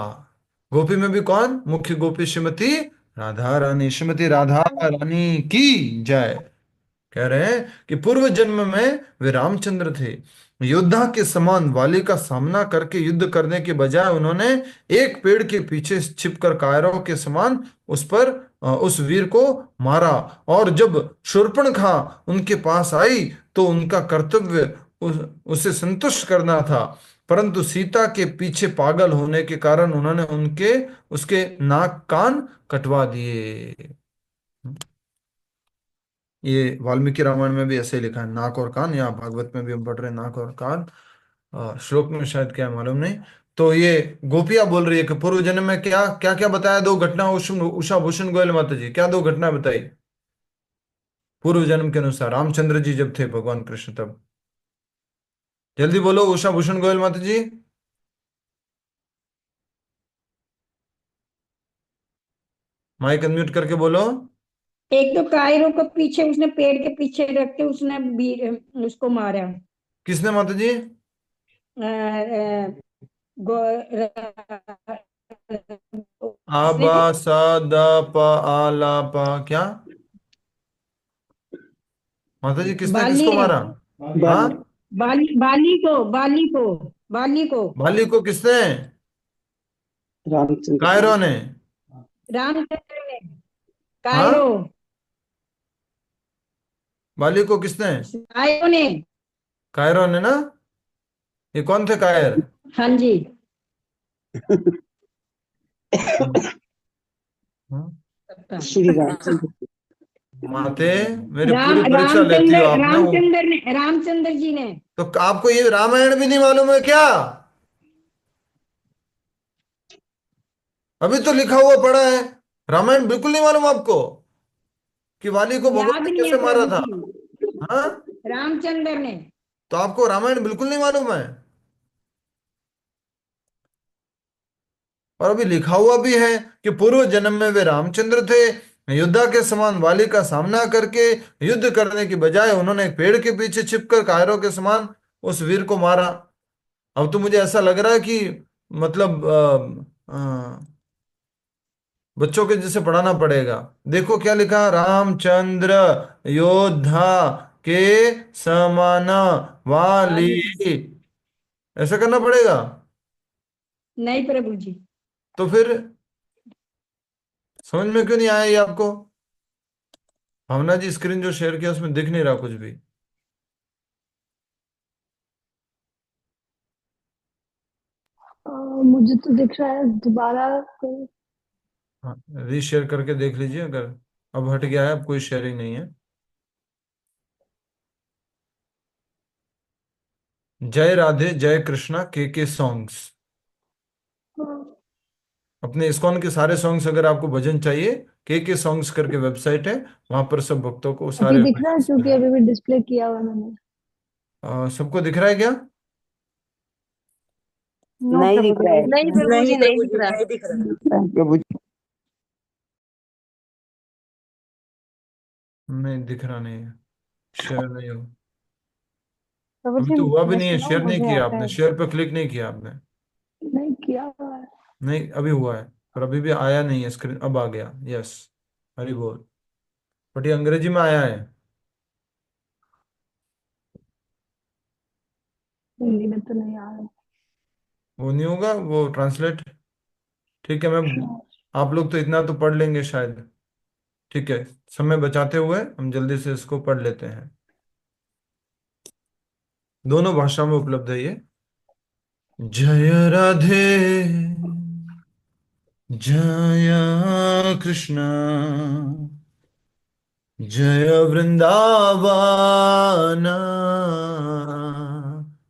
गोपी में भी कौन, मुख्य गोपी श्रीमती राधा रानी, श्रीमती राधा रानी की जय। कह रहे हैं कि पूर्व जन्म में वे रामचंद्र थे, योद्धा के समान वाली का सामना करके युद्ध करने के बजाय उन्होंने एक पेड़ के पीछे छिपकर कायरों के समान उस वीर को मारा। और जब शूर्पणखा उनके पास आई तो उनका कर्तव्य उसे संतुष्ट करना था, परंतु सीता के पीछे पागल होने के कारण उन्होंने उनके उसके नाक कान कटवा दिए। ये वाल्मीकि रामायण में भी ऐसे ही लिखा है, नाक और कान। या भागवत में भी हम पढ़ रहे हैं नाक और कान। श्लोक में शायद क्या है मालूम नहीं। तो ये गोपिया बोल रही है कि पूर्व जन्म में क्या क्या क्या बताया, दो घटना। उषा भूषण गोयल माता जी क्या दो घटना बताई पूर्व जन्म के अनुसार, रामचंद्र जी जब थे भगवान कृष्ण तब। जल्दी बोलो उषा भूषण गोयल माता जी। माइक अनम्यूट करके बोलो। एक तो कायरों को पीछे उसने पेड़ के पीछे रख के उसने उसको मारा। किसने माता जी। अ, अ, उसने आबा सा दा पा आ ला पा क्या, माता जी किसने बाली किसको ने, मारा। हाँ, बाली। बाली को बाली को किसने, रामचंद्र जी। कायरों ने। रामचंद्र ने, हाँ, कायरो, बाली को किसने, कायरो ने। कायरों ने ना। ये कौन थे कायर। हाँ जी। हाँ? श्री रामचंद्र। माते, मेरी पूरी परीक्षा लेती हो आपने वो। रामचंद्र जी ने। तो आपको ये रामायण भी नहीं मालूम है क्या। अभी तो लिखा हुआ पड़ा है, रामायण बिल्कुल नहीं मालूम आपको कि वाली को भगवान याद ने नहीं है कैसे मारा प्रभु था। जी। हाँ, रामचंद्र ने। तो आपको रामायण बिल्कुल नहीं मालूम है। और अभी लिखा हुआ भी है कि पूर्व जन्म में वे रामचंद्र थे, योद्धा के समान वाली का सामना करके युद्ध करने की बजाय उन्होंने एक पेड़ के पीछे छिपकर कायरों के समान उस वीर को मारा। अब तो मुझे ऐसा लग रहा है कि मतलब बच्चों के जैसे पढ़ाना पड़ेगा। देखो क्या लिखा, रामचंद्र योद्धा के समान वाली, वाली। ऐसा करना पड़ेगा। नहीं प्रभु जी। तो फिर समझ में क्यों नहीं आया ये आपको। भावना जी स्क्रीन जो शेयर किया उसमें दिख नहीं रहा कुछ भी। मुझे तो दिख रहा है, दोबारा कोई। हाँ, रीशेयर करके देख लीजिए अगर अब हट गया है, अब कोई शेयरिंग नहीं है। जय राधे जय कृष्णा के सॉन्ग्स। अपने इस्कॉन के सारे सॉन्ग्स, अगर आपको भजन चाहिए, के सॉन्ग्स करके वेबसाइट है, वहां पर सब भक्तों को अभी सारे दिख रहा है भजन क्योंकि मिल अभी भी डिस्प्ले किया हुआ है मैंने। सबको दिख रहा है क्या। नो नहीं प्रभु दिख जी, रहा है। नहीं दिख नहीं रहा है। प्रभु नहीं जी नहीं प्रभु दिख जी, रहा। नहीं दिख रहा है प्रभु जी। नहीं दिख रहा, नहीं है, शेयर नहीं हो। प्रभु अभी जी तो हुआ भी मैं नहीं है, सुनाऊं, शेयर नहीं मुझे किया आता आपने, है। शेयर पर क्लिक नहीं किया आपने। नहीं किया हुआ है। नहीं अभी हुआ है, पर अभी भी आया नहीं है स्क्रीन, अब आ गया, यस, हरी बोल। बट ये अंग्रेजी में आया है। हिंदी में तो नहीं आ रहा है। वो नहीं होगा वो ट्रांसलेट, ठीक है, मैं आप लोग तो इतना तो पढ़ लेंगे शायद। ठीक है, समय बचाते हुए हम जल्दी से इसको पढ़ लेते हैं। दोनों भाषा में उपलब्ध है ये। जय राधे जय कृष्ण जय वृंदावन।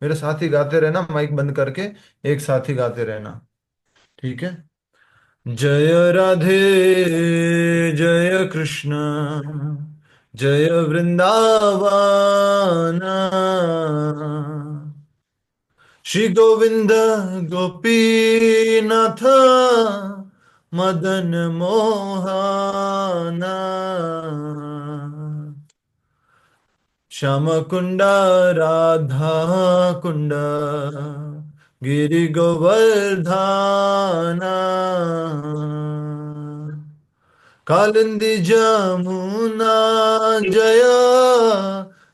मेरे साथ ही गाते रहना, माइक बंद करके एक साथ ही गाते रहना। ठीक है। जय राधे जय कृष्ण जय वृंदावन। श्री गोविंद गोपीनाथ मदन मोहन। श्याम कुंड राधा कुंड गिरि गोवर्धन। कालिंदी जमुना जय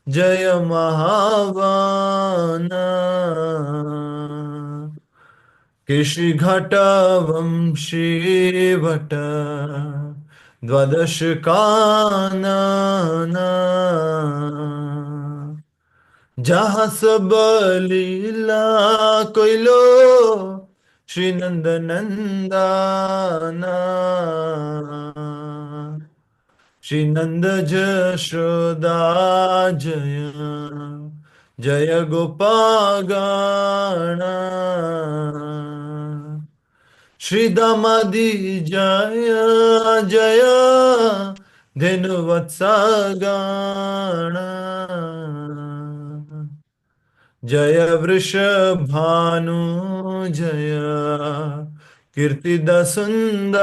जय महावन। केशी घाट वंशी भट द्वादश कानन। जहाँ सब लीला कोइलो श्री नंद नंदना। श्री नंद जशोदा जय जय गोपागण। श्री दामादि जय जय धेनुवत्सगण। जय वृषभानु जय कीर्तिदा सुंदरी।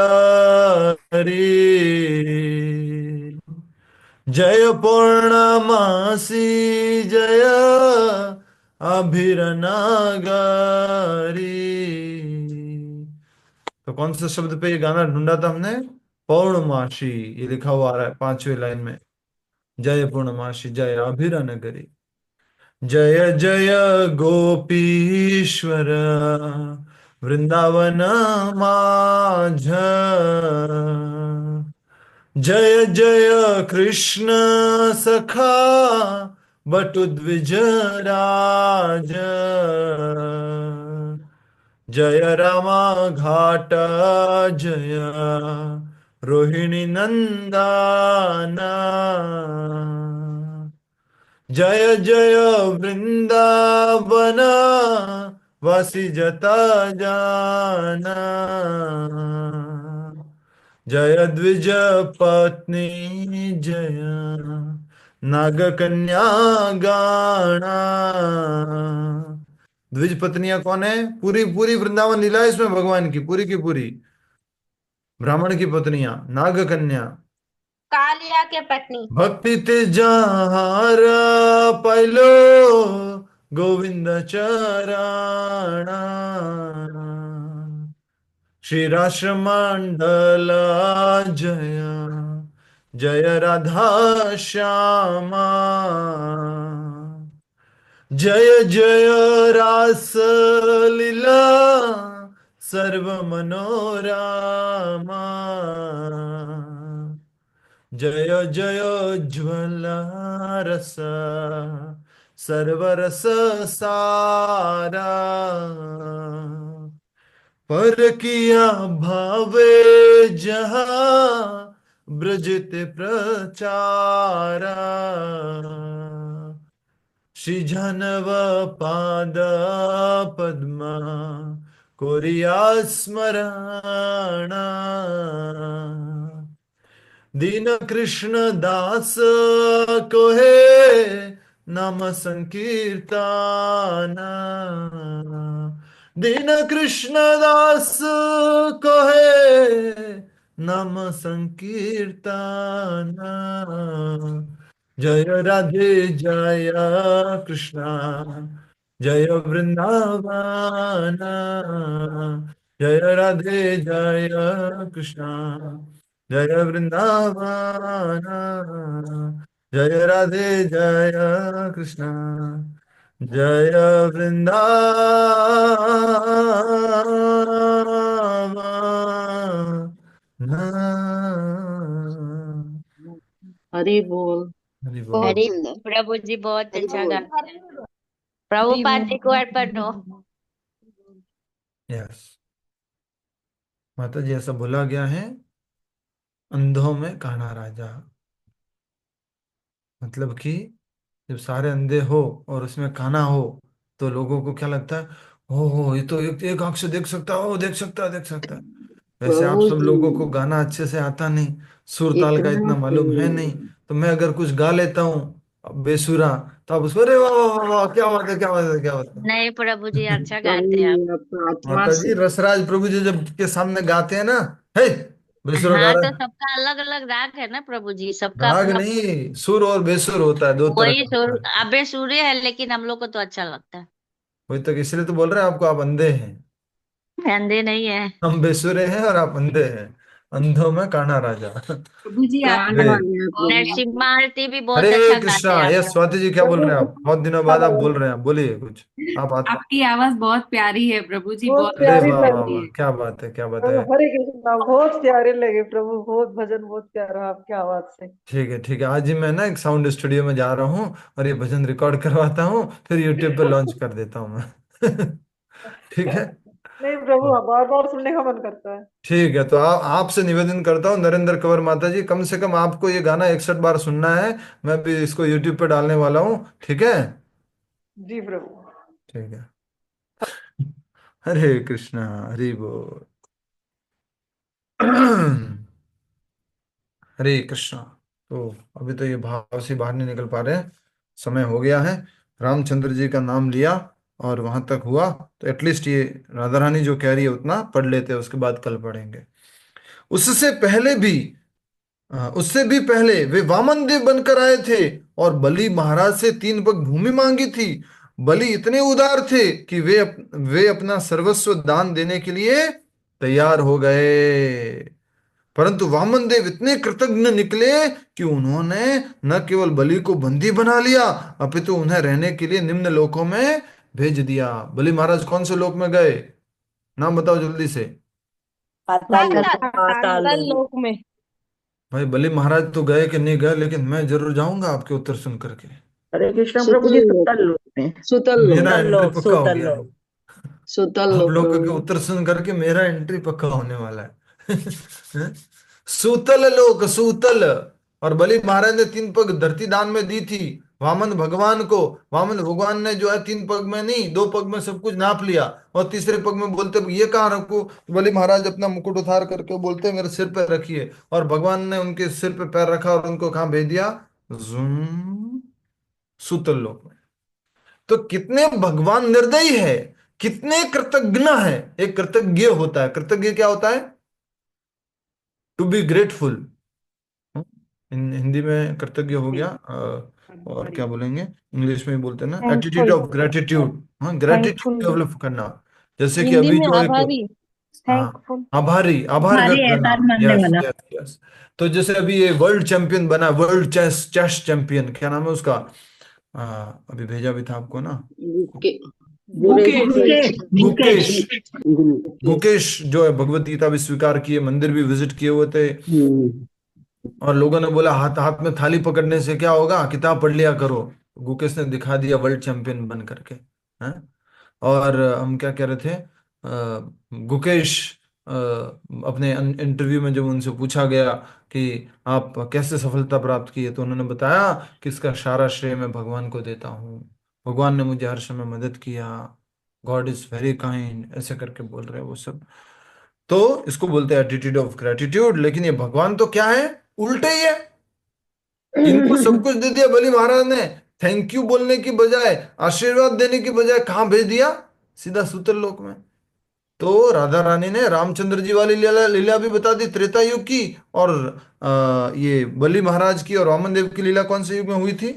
जय पूर्णमासी जय अभिरनागारी। तो कौन से शब्द पे ये गाना ढूंढा था हमने? पौर्णमासी, ये लिखा हुआ आ रहा है 5वें लाइन में। जय पूर्णमासी जय अभिरनगरी। जय जय गोपीश्वर वृंदावन माझ। जय जय कृष्ण सखा बटु द्विज राज। जय रामा घाट जय रोहिणी नंदना। जय जय वृंदावन वासी जता जाना। जय द्विज पत्नी जय नाग कन्या गाना। द्विज पत्नियां कौन है? पूरी पूरी वृंदावन लीला है इसमें भगवान की पूरी। ब्राह्मण की पत्नियां नाग कन्या। कालिया के पत्नी। भक्ति ते जहार पाइलो गोविंद चरणा। श्री राष्ट्रमंडल जय जय राधा श्यामा। जय जय रास लीला सर्व मनोरमा। जय जय ज्वला रस सर्वरस सारा। पर किया भावे जहाँ ब्रजत प्रचारा। श्री जानव पाद पद्मा कोरिया स्मरणा। दीन कृष्ण दास को है नाम संकीर्तना। दीन कृष्ण दास को है नाम संकीर्तना। जय राधे जय कृष्ण जय वृंदावन। जय राधे जय कृष्ण जय वृंदावन। जय राधे जय कृष्ण जय वृंदावन। हरि बोल। हरि बोल। बहुत हरी सुंदर। प्रभु जी बहुत हरि अच्छा बोल। गाते हैं। प्रभुपाद जी को अर्पण हो। यस, माता जी ऐसा बोला गया है, अंधों में कान्हा राजा। मतलब कि जब सारे अंधे हो और उसमें कान्हा हो तो लोगों को क्या लगता है, हो ये तो एक आंख से देख सकता है, ओ देख सकता है, देख सकता है। वैसे आप प्रभु सब जी लोगों को गाना अच्छे से आता नहीं, सुर ताल का इतना इतना मालूम है नहीं, तो मैं अगर कुछ गा लेता हूँ बेसुरा, तो आप उसको अरे वाह वाह वाह वाह, क्या बात है, क्या बात है, क्या बात नहीं प्रभु जी है। अच्छा प्रभु गाते हैं आप। जी आपका आत्मा माता जी से। रसराज प्रभु जी जब के सामने गाते हैं ना, हे बेसुरा गा हाँ रहा तो है। सबका अलग अलग राग है ना प्रभु जी, सबका राग अपना। नहीं, सुर और बेसुर होता है, दो तरह वही का सुर होता है। अबे सूर्य है, लेकिन हम लोग को तो अच्छा लगता है। वही तो, इसलिए तो बोल रहे हैं आपको, आप अंधे हैं। अंधे नहीं है। हम बेसुरे हैं और आप अंधे हैं, अंधों में कान्हा राजा। प्रभु जी प्राण अरे, आपका वाले हैं प्रभु। नरसिम्हा आरती भी बहुत हरे अच्छा कृष्णा। गाते हैं आप ये लोग। स्वाति जी क्या बोल रहे हैं आप, बहुत दिनों बाद आप बोल रहे हैं, आप बोलिए कुछ। आप आपकी आवाज बहुत प्यारी है प्रभु जी, बहुत बहुत अरे प्यारी वाह अच्छी वाह लगी। लगती वाह, है। क्या बात है, क्या बात है। हरे कृष्णा, बहुत प्यारे लगे प्रभु, बहुत भजन बहुत प्यारा आपकी आवाज से। ठीक है, ठीक है, आज ही मैं ना एक साउंड स्टूडियो में जा रहा हूँ और ये भजन रिकॉर्ड करवाता हूँ, फिर यूट्यूब पे लॉन्च कर देता हूँ मैं। ठीक है। नहीं प्रभु, बार बार सुनने का मन करता है। ठीक है, तो आपसे निवेदन करता हूँ नरेंद्र कंवर माता जी, कम से कम आपको ये गाना 61 बार सुनना है। मैं भी इसको यूट्यूब पे डालने वाला हूँ, ठीक है। जी प्रभु। ठीक है। हरे कृष्णा, हरि बोल। हरे कृष्णा। तो अभी तो ये भाव से बाहर नहीं निकल पा रहे हैं, समय हो गया है। रामचंद्र जी का नाम लिया और वहां तक हुआ, तो एटलीस्ट ये राधा रानी जो कह रही है उतना पढ़ लेते हैं, उसके बाद कल पढ़ेंगे। उससे पहले भी, उससे भी पहले वे वामन देव बनकर आए थे और बलि महाराज से 3 पग भूमि मांगी थी। बलि इतने उदार थे कि वे अपना सर्वस्व दान देने के लिए तैयार हो गए। परंतु वामन देव इतने कृतज्ञ निकले कि उन्होंने न केवल बलि को बंदी बना लिया, अपितु उन्हें रहने के लिए निम्न लोकों में भेज दिया। बलि महाराज कौन से लोक में गए, नाम बताओ जल्दी से। पाताल लोक। पाताल। पाताल कल लोक। लोक में। भाई बलि महाराज तो गए कि नहीं गए, लेकिन मैं जरूर जाऊंगा आपके उत्तर सुन करके। हरे कृष्ण प्रभु सुतल जी, लोक। सुतल लोक में। सुतल लोक। मेरा एंट्री पक्का हो सुतल गया है। लोक। सुतल आप लोक लोगों के प्रभु। उत्तर सुन करके मेरा एंट्री पक्का होने वाला है। सूतल लोक, सूतल। और बलि महाराज ने 3 पग धरती दान में दी थी वामन भगवान को। वामन भगवान ने जो है 3 पग में नहीं, 2 पग में सब कुछ नाप लिया, और तीसरे पग में बोलते ये कहाँ रखो, तो बलि महाराज अपना मुकुट उतार करके बोलते मेरे सिर पे रखिए, और भगवान ने उनके सिर पे पैर रखा और उनको कहाँ भेज दिया, जूम, सूतल लोक में। तो कितने भगवान निर्दयी है, कितने कृतज्ञ है। एक कृतज्ञ होता है, कृतज्ञ क्या होता है, टू बी ग्रेटफुल। हिंदी में कृतज्ञ हो गया, और क्या बोलेंगे, इंग्लिश में भी बोलते हैं ना, एटीट्यूड थैंकफुल। Of gratitude. हाँ, ग्रेटिट्यूड थैंकफुल डेवलप करना। जैसे कि हिंदी अभी में जो एक, आभारी। हाँ, थैंकफुल। आभारी, आभार हमारे व्यक्त करना। एहसान मानने यस वाला। Yes yes. तो जैसे अभी ये वर्ल्ड चैंपियन बना, वर्ल्ड चेस चेस चैंपियन, क्या नाम है उसका, अभी भेजा भी था आपको ना, गुके। गुरेश। गुकेश। गुकेश। गुकेश। गुकेश। गुकेश। गुकेश जो है भगवत गीता भी स्वीकार किए, मंदिर भी विजिट किए हुए थे, और लोगों ने बोला हाथ हाथ में थाली पकड़ने से क्या होगा, किताब पढ़ लिया करो। गुकेश ने दिखा दिया वर्ल्ड चैंपियन बन करके। हैं? और हम क्या कह रहे थे, गुकेश अपने इंटरव्यू में जब उनसे पूछा गया कि आप कैसे सफलता प्राप्त की है, तो उन्होंने बताया कि इसका सारा श्रेय मैं भगवान को देता हूँ, भगवान ने मुझे हर समय मदद किया, गॉड इज वेरी काइंड, ऐसे करके बोल रहे हैं वो सब। तो इसको बोलते हैं एटीट्यूड ऑफ ग्रेटिट्यूड। लेकिन ये भगवान तो क्या है, उल्टे ही है। इनको सब कुछ दे दिया बलि महाराज ने, थैंक यू बोलने की बजाय, आशीर्वाद देने की बजाय कहां भेज दिया, सीधा सूतल लोक में। तो राधा रानी ने रामचंद्र जी वाली लीला लीला भी बता दी, त्रेता युग की। और ये बलि महाराज की और वामन देव की लीला कौन से युग में हुई थी,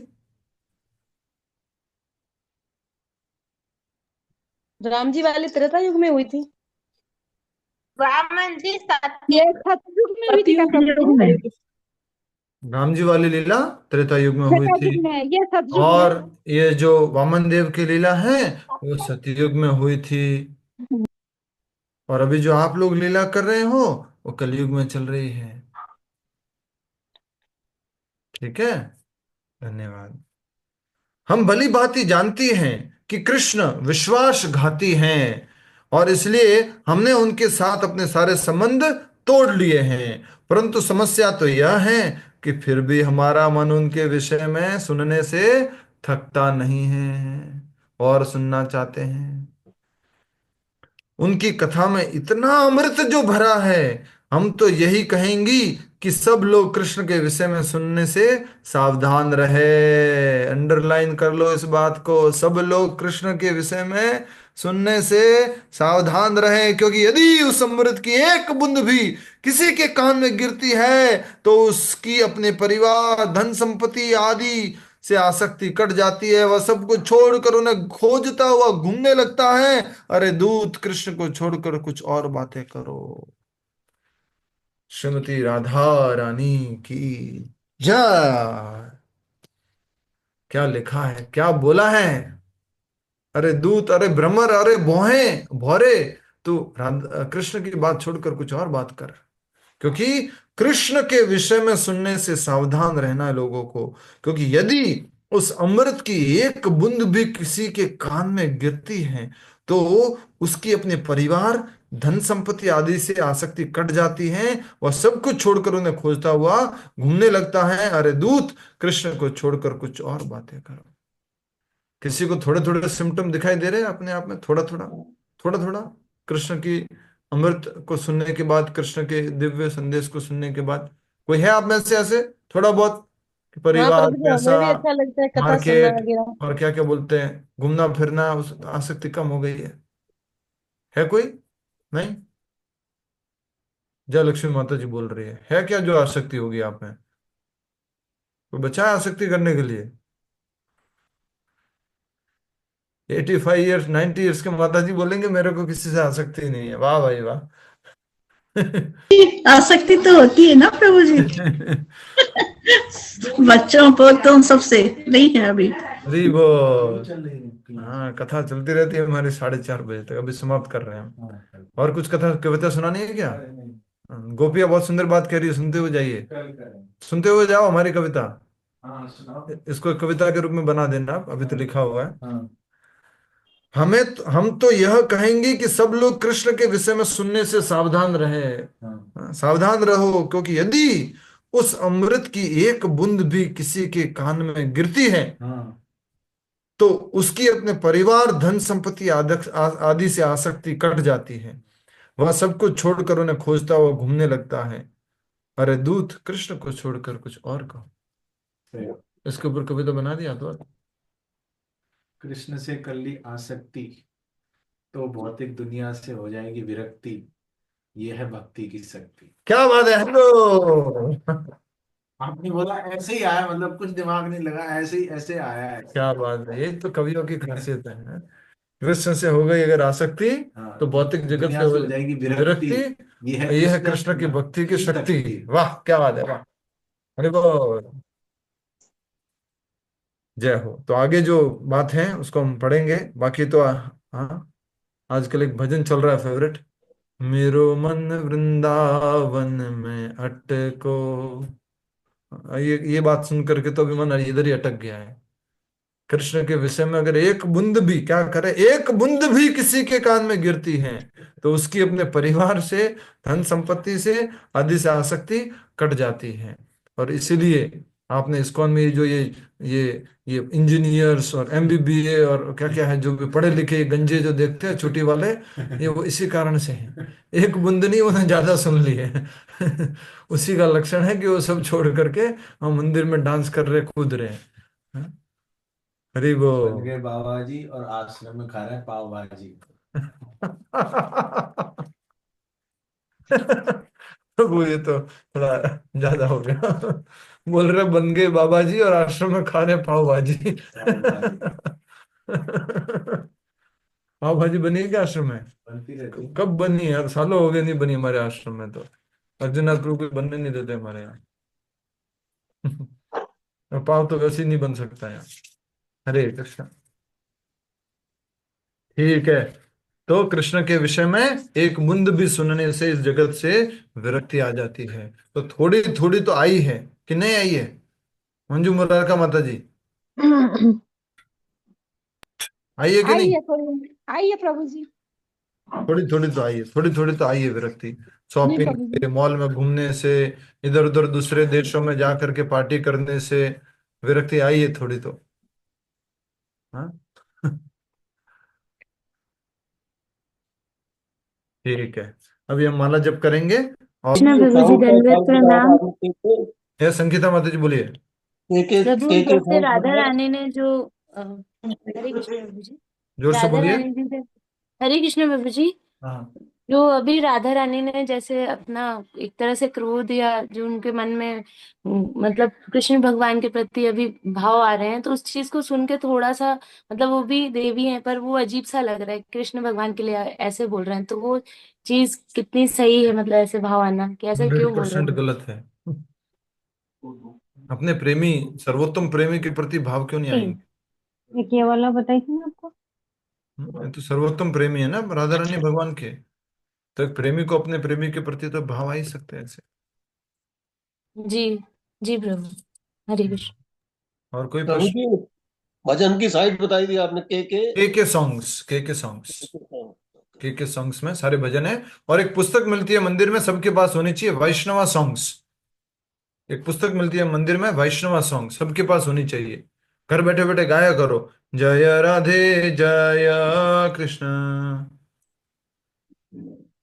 राम जी वाली त्रेता युग में हुई थी। वामन जी सत्य। ये सतयुग में हुई थी क्या सतयुग प्रभु युग में। जी? राम जी वाली लीला त्रेता युग में हुई त्रेता थी, युग में, ये सतयुग में। और ये जो वामन देव की लीला है वो सतयुग में हुई थी। और अभी जो आप लोग लीला कर रहे हो वो कलयुग में चल रही है। ठीक है, धन्यवाद। हम भली भांति जानती हैं कि कृष्ण विश्वासघाती हैं और इसलिए हमने उनके साथ अपने सारे संबंध तोड़ लिए हैं। परंतु समस्या तो यह है कि फिर भी हमारा मन उनके विषय में सुनने से थकता नहीं है और सुनना चाहते हैं। उनकी कथा में इतना अमृत जो भरा है, हम तो यही कहेंगी कि सब लोग कृष्ण के विषय में सुनने से सावधान रहे। अंडरलाइन कर लो इस बात को, सब लोग कृष्ण के विषय में सुनने से सावधान रहे, क्योंकि यदि उस अमृत की एक बूंद भी किसी के कान में गिरती है तो उसकी अपने परिवार, धन संपत्ति आदि से आसक्ति कट जाती है। वह सब कुछ छोड़कर उन्हें खोजता हुआ घूमने लगता है। अरे दूत, कृष्ण को छोड़कर कुछ और बातें करो। श्रीमती राधा रानी की जय। क्या लिखा है, क्या बोला है? अरे दूत, अरे भ्रमर, अरे भोहे भौरे, तू कृष्ण की बात छोड़कर कुछ और बात कर, क्योंकि कृष्ण के विषय में सुनने से सावधान रहना है लोगों को। क्योंकि यदि उस अमृत की एक बूंद भी किसी के कान में गिरती है तो उसकी अपने परिवार, धन संपत्ति आदि से आसक्ति कट जाती है। वह सब कुछ छोड़कर उन्हें खोजता हुआ घूमने लगता है। अरे दूत, कृष्ण को छोड़कर कुछ और बातें करो। किसी को थोड़े थोड़े सिम्टम दिखाई दे रहे हैं अपने आप में, थोड़ा थोड़ा थोड़ा थोड़ा कृष्ण की अमृत को सुनने के बाद, कृष्ण के दिव्य संदेश को सुनने के बाद? कोई है आप में से ऐसे थोड़ा बहुत? हाँ परिवार, प्रभु जी, पैसा, हमें भी अच्छा लगता है कथा सुनना मार्केट वगैरह। और क्या क्या बोलते हैं, घूमना फिरना, उस आसक्ति कम हो गई है कोई? नहीं? जय लक्ष्मी माता जी बोल रही है क्या जो आसक्ति होगी आप में? कोई बचा है आसक्ति करने के लिए? 85 ईयर्स, 90 ईयर्स के माता जी बोलेंगे मेरे को किसी से आसक्ति नहीं है। वाह भाई वाह। आसक्ति तो होती है ना प्रभु जी, बच्चों को तो सबसे नहीं है अभी। अरे वो, हाँ कथा चलती रहती है हमारी 4:30 बजे तक। अभी समाप्त कर रहे हैं हम। और कुछ कथा कविता सुनानी है क्या? गोपिया बहुत सुंदर बात कह रही है, सुनते हुए जाइए, सुनते हुए जाओ हमारी कविता। इसको कविता के रूप में बना देना आप, अभी तो लिखा हुआ है। हम तो यह कहेंगे कि सब लोग कृष्ण के विषय में सुनने से सावधान रहे। सावधान रहो, क्योंकि यदि उस अमृत की एक बूंद भी किसी के कान में गिरती है तो उसकी अपने परिवार, धन संपत्ति आदि से आसक्ति कट जाती है। वह सब कुछ छोड़कर उन्हें खोजता हुआ घूमने लगता है। अरे दूत, कृष्ण को छोड़कर कुछ और कहो। इसके ऊपर कविता बना दिया तो। कृष्ण से कर ली आसक्ति तो भौतिक दुनिया से हो जाएगी विरक्ति, ये है भक्ति की शक्ति। क्या बात है, हेलो। आपने बोला ऐसे ही आया, मतलब कुछ दिमाग नहीं लगा, ऐसे ही ऐसे आया है। क्या बात है, ये तो कवियों की खासियत है। कृष्ण से हो गई अगर आसक्ति तो भौतिक जगत से हो जाएगी विरक्ति, ये है कृष्ण की भक्ति की शक्ति। वाह, क्या बात है, वाह, अरे वो जय हो। तो आगे जो बात है उसको हम पढ़ेंगे, बाकी तो हाँ, आजकल एक भजन चल रहा है फेवरेट, मेरो मन वृंदावन में अटको। ये बात सुन करके तो अभी मन इधर ही अटक गया है। कृष्ण के विषय में अगर एक बूंद भी, क्या करे, एक बूंद भी किसी के कान में गिरती है तो उसकी अपने परिवार से, धन संपत्ति से आदि से आसक्ति कट जाती है। और इसीलिए आपने इस्कॉन में जो ये इंजीनियर्स और एमबीबीए और क्या क्या है, जो भी पढ़े लिखे गंजे जो देखते हैं छोटी वाले, ये वो इसी कारण से है। एक बूंद नहीं, उन्हें ज्यादा सुन लिए। उसी का लक्षण है कि वो सब छोड़ करके हम मंदिर में डांस कर रहे, कूद रहे हैं। हरी वो बन गए बाबा जी और आश्रम में खा रहे हैं पाव भाजी। वो ये तो थोड़ा ज्यादा हो गया। बोल रहे बन गए बाबा जी और आश्रम में खा रहे पाव भाजी। पाव भाजी बनी है क्या आश्रम में? बनती रहती। कब बनी है? सालों हो गए नहीं बनी हमारे आश्रम में तो। अर्जुनाथ प्रभु को बनने नहीं देते हमारे यहाँ। पाव तो वैसे ही नहीं बन सकता है। हरे कृष्ण। ठीक है, तो कृष्ण के विषय में एक मुंद भी सुनने से इस जगत से विरक्ति आ जाती है। तो थोड़ी थोड़ी तो आई है कि नहीं आई है मंजू मुरारका माता जी? आई है कि आई नहीं? है थोड़ी, आई है प्रभु जी। थोड़ी थोड़ी तो आई है, थोड़ी थोड़ी तो आई है विरक्ति। जी शॉपिंग प्रभु जी। से, मॉल में घूमने से, इधर उधर दूसरे देशों में जा करके पार्टी करने से विरक्ति आई है थोड़ी तो। हाँ। ठीक है, अभी हम माला जप करेंगे। और कृष्ण प्रभु जी दंडवत प्रणाम। यह संगीता माता जी बोलिए। प्रभु जैसे राधा रानी ने जो हरे कृष्ण प्रभु जी, जोर से राधा बोलिए। रानी जी से, हरे कृष्ण प्रभु जी, हाँ। जो अभी राधा रानी ने जैसे अपना एक तरह से क्रोध या जो उनके मन में मतलब कृष्ण भगवान के प्रति अभी भाव आ रहे हैं, तो उस चीज को सुन के थोड़ा सा मतलब वो भी देवी हैं पर वो अजीब सा लग रहा है, कृष्ण भगवान के लिए ऐसे बोल रहे हैं, तो वो चीज कितनी सही है, मतलब ऐसे भाव आना कि ऐसा क्यों बोल रहे 100% हैं? गलत है। अपने प्रेमी, सर्वोत्तम प्रेमी के प्रति भाव क्यों नहीं आएंगे? एक ये वाला बताई थी ना आपको। ये तो सर्वोत्तम प्रेमी है ना राधा रानी भगवान के। तो एक प्रेमी को अपने प्रेमी के प्रति तो भाव आ ही सकते हैं ऐसे। जी जी प्रभु, हरे कृष्ण। और कोई प्रभु प्रश्न? जी भजन की साइट बताई थी आपने, के सॉन्ग्स, के सॉन्ग्स, के सॉन्ग्स में सारे भजन है। और एक पुस्तक मिलती है मंदिर में, सबके पास होनी चाहिए, वैष्णवा सॉन्ग्स। एक पुस्तक मिलती है मंदिर में, वैष्णवा सॉन्ग सबके पास होनी चाहिए। घर बैठे बैठे गाया करो, जय राधे जय कृष्ण।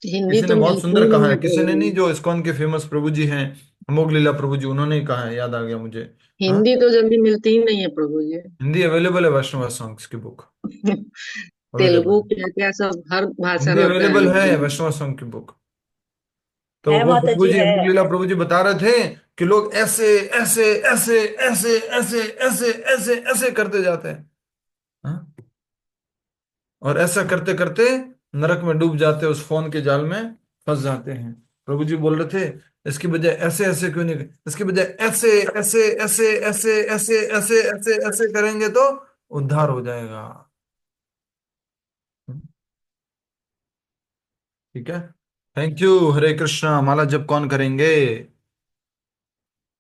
हिंदी किसी ने तो बहुत मिलती सुंदर ही कहा नहीं है, है किसी ने प्रभु नहीं, जी। जो इस्कॉन के फेमस प्रभु जी हैं, अमोघ लीला प्रभु जी, उन्होंने ही कहा है, याद आ गया मुझे। हाँ। हिंदी तो जल्दी मिलती ही नहीं है प्रभु जी। हिंदी अवेलेबल है, वैष्णव सॉन्ग्स की बुक तेलुगु अवेलेबल। क्या क्या सब हर भाषा हिंदी रहता है अवेलेबल है लेकिन। वैष्णव सॉन्ग की बुक। तो है वो माता प्रभु जी जी, है। अमोघ लीला प्रभु जी बता रहे थे कि लोग ऐसे ऐसे ऐसे ऐसे ऐसे ऐसे ऐसे ऐसे करते जाते हैं। हाँ? और ऐसा करते करते नरक में डूब जाते, उस फोन के जाल में फंस जाते हैं। प्रभु जी बोल रहे थे इसकी बजाय ऐसे ऐसे क्यों नहीं, इसकी बजाय ऐसे ऐसे ऐसे ऐसे ऐसे ऐसे ऐसे ऐसे करेंगे तो उद्धार हो जाएगा। ठीक है, थैंक यू। हरे कृष्णा। माला जप कौन करेंगे?